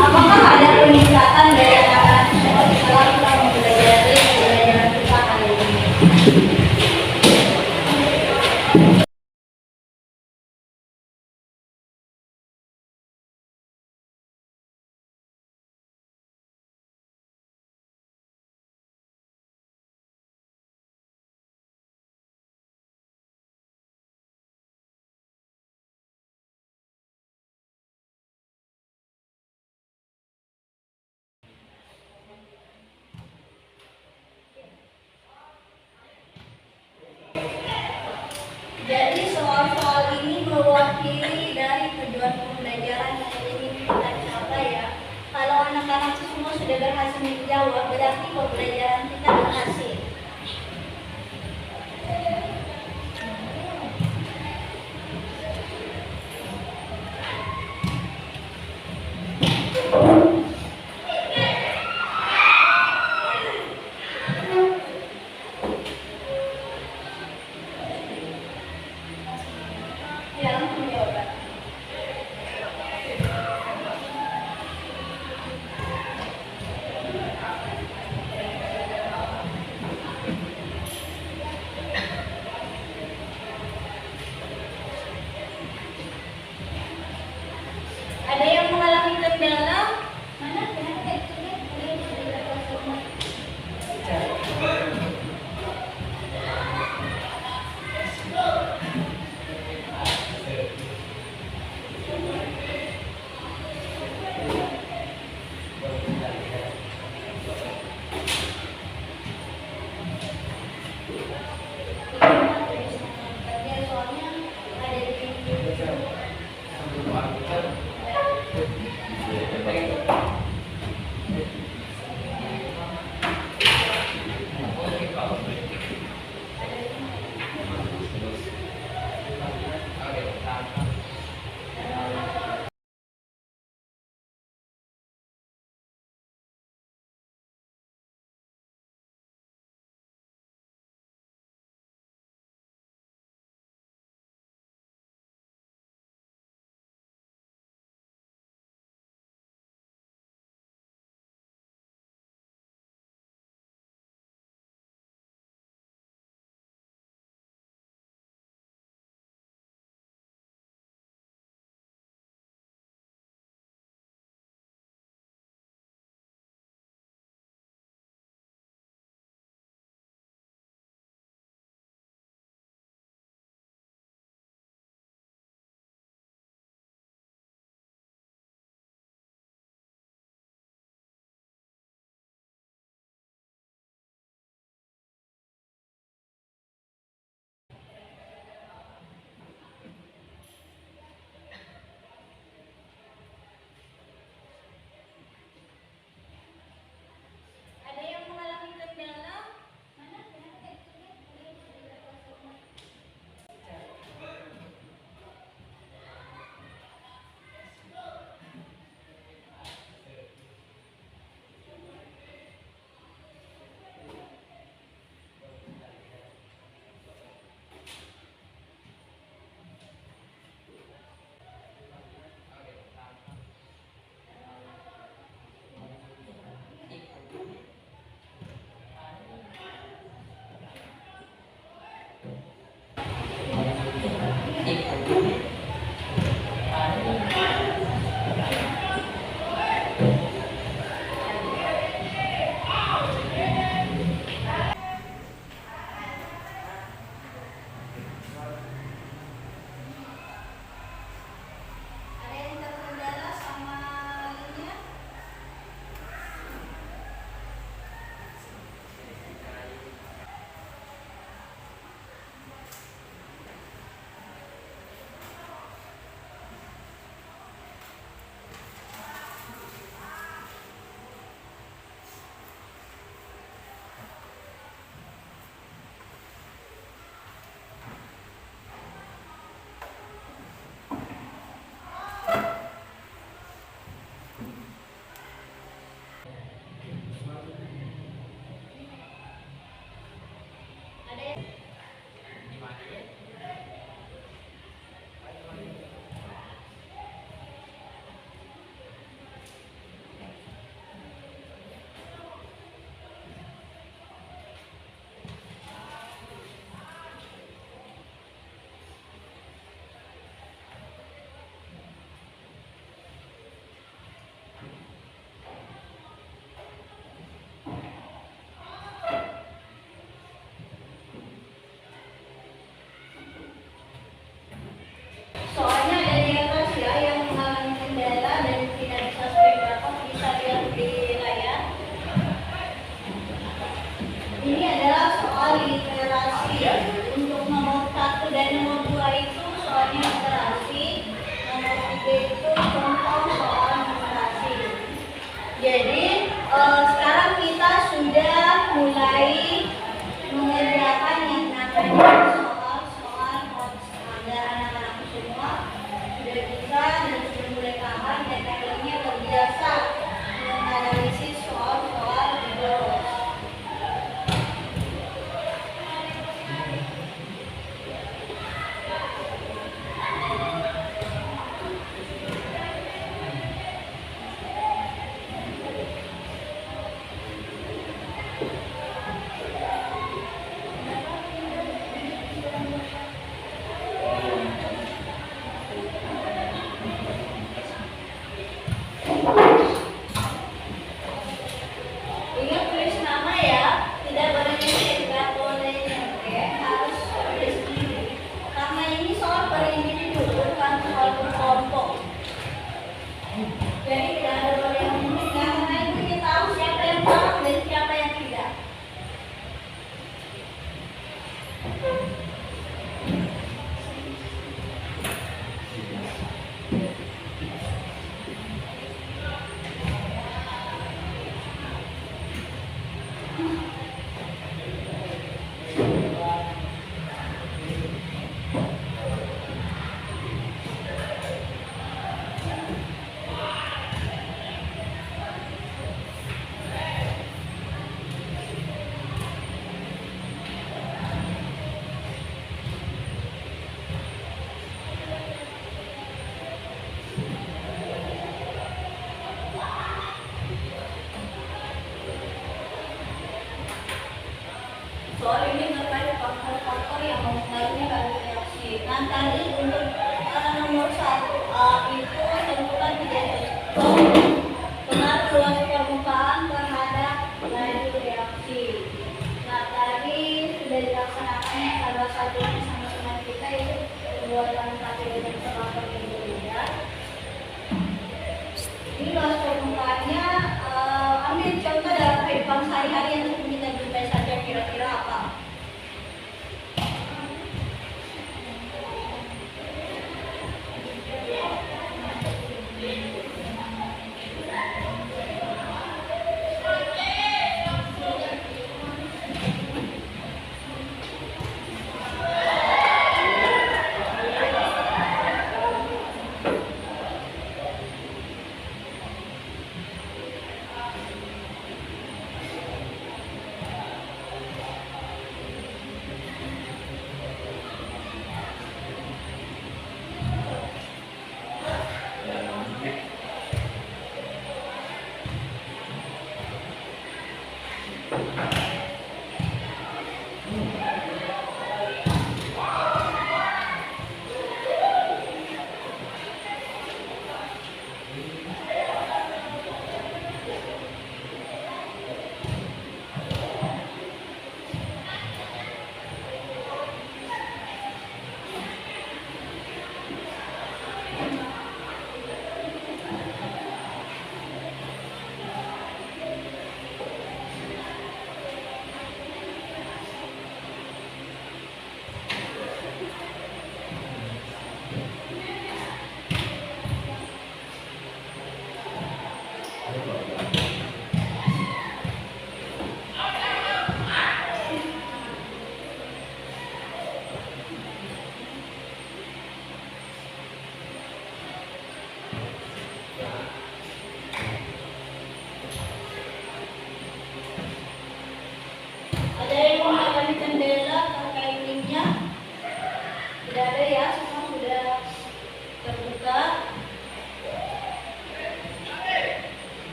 apakah ada peningkatan dari anak-anak sekolah setelah kita mempelajari pelajaran kita kali ini. Jadi soal-soal ini mewakili dari tujuan pembelajaran yang ingin kita capai ya. Kalau anak-anak semua sudah berhasil menjawab, berarti pembelajaran kita berhasil. Ada yang mengalami kendala? Mana? Kenapa itu? Ada yang kendala? Soalnya ada di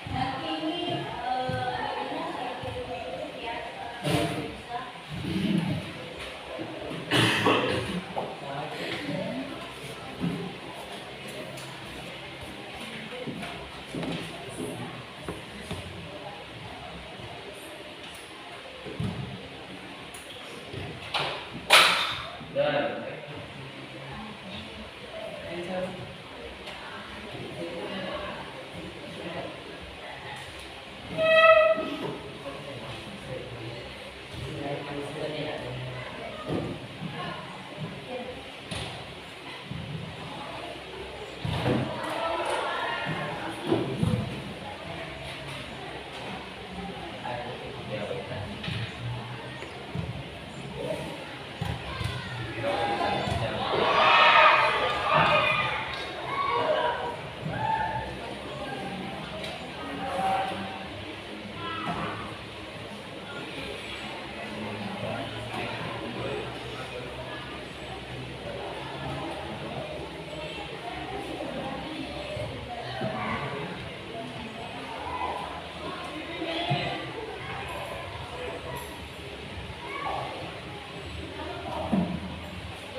Nanti ini bagaimana saya tutup ya, bisa. Dan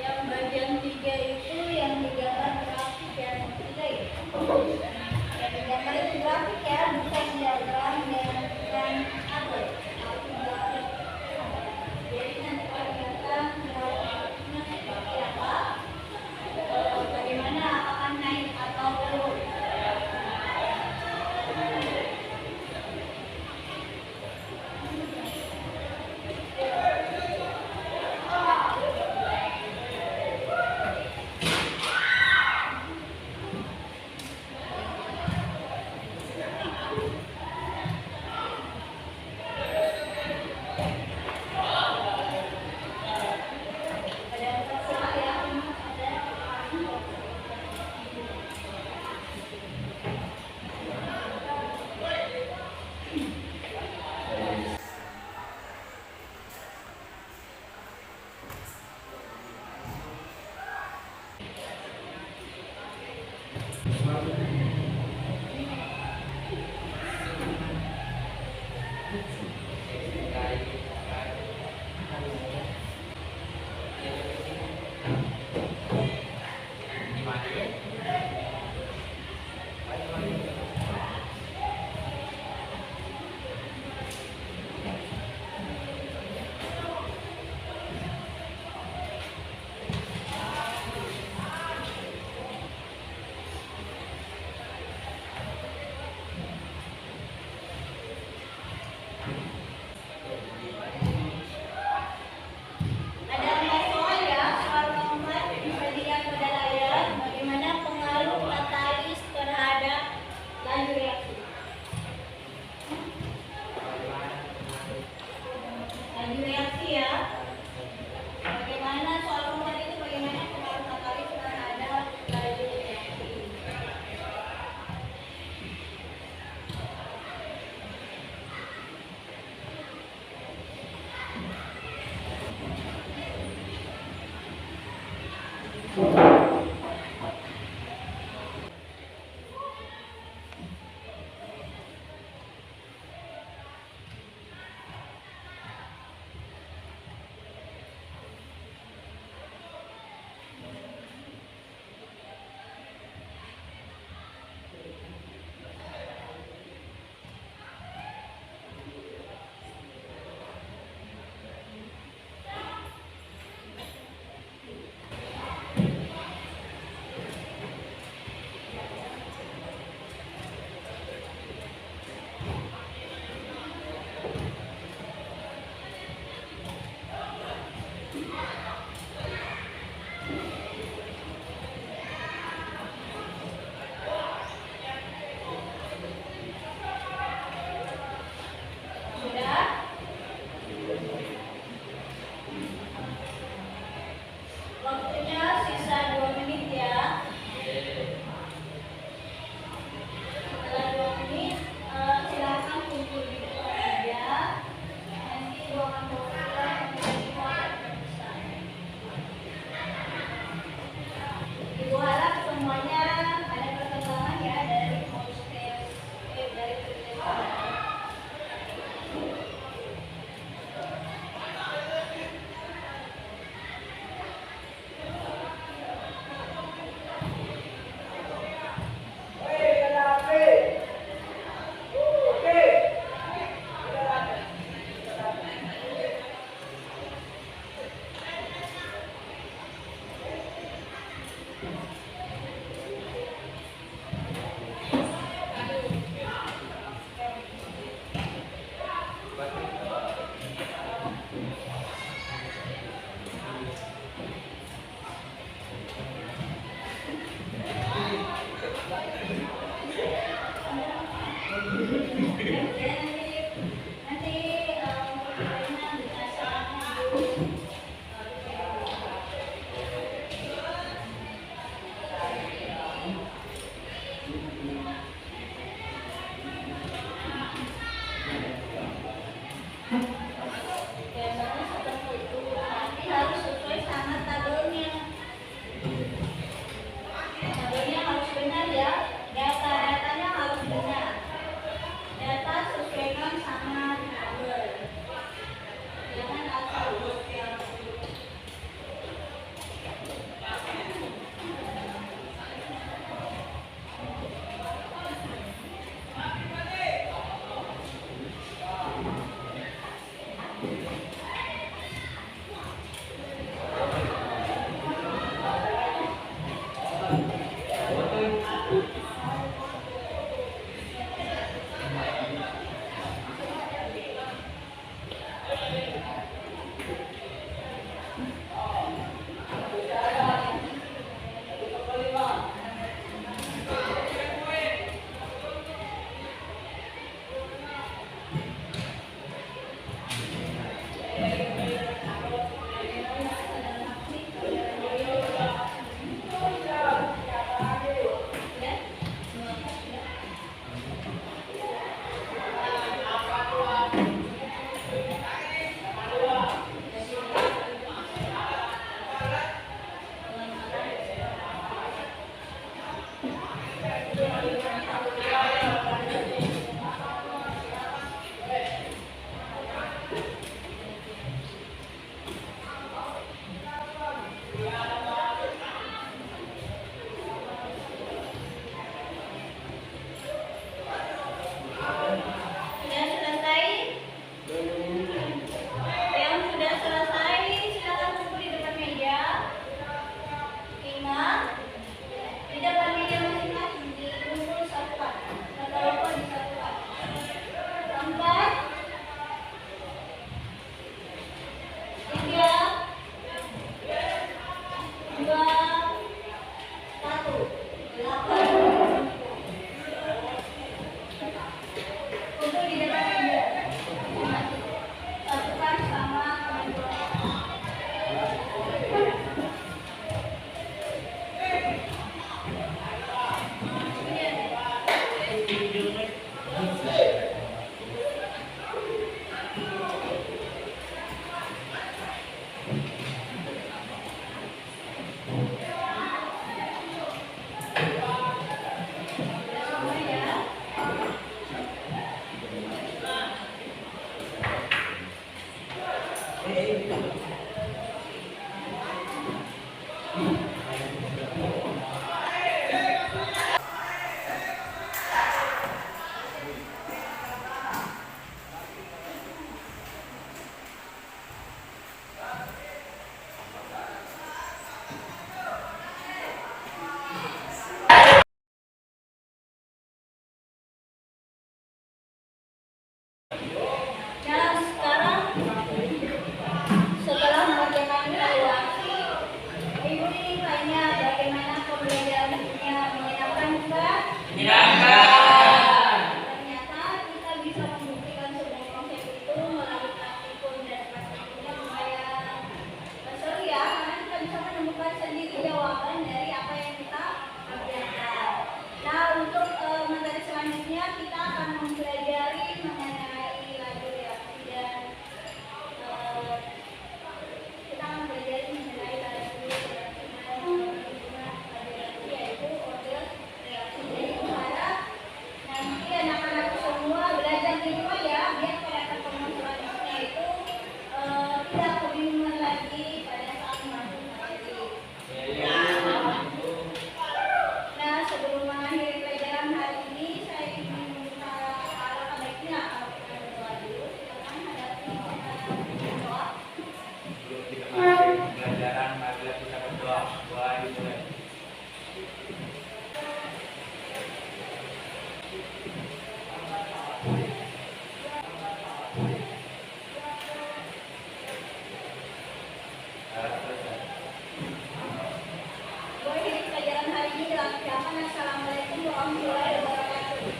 Yang bagian 3 itu yang digambar grafik ya, maksudnya ya. Yang digambar itu grafik ya, bukan diagram dan bukan apa ya, tapi grafik. Jadi nanti kelihatan grafiknya seperti apa, bagaimana akan naik atau turun. Ada 4 soal ya, soal keempat bisa dilihat pada layar bagaimana pengaruh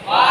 Pak.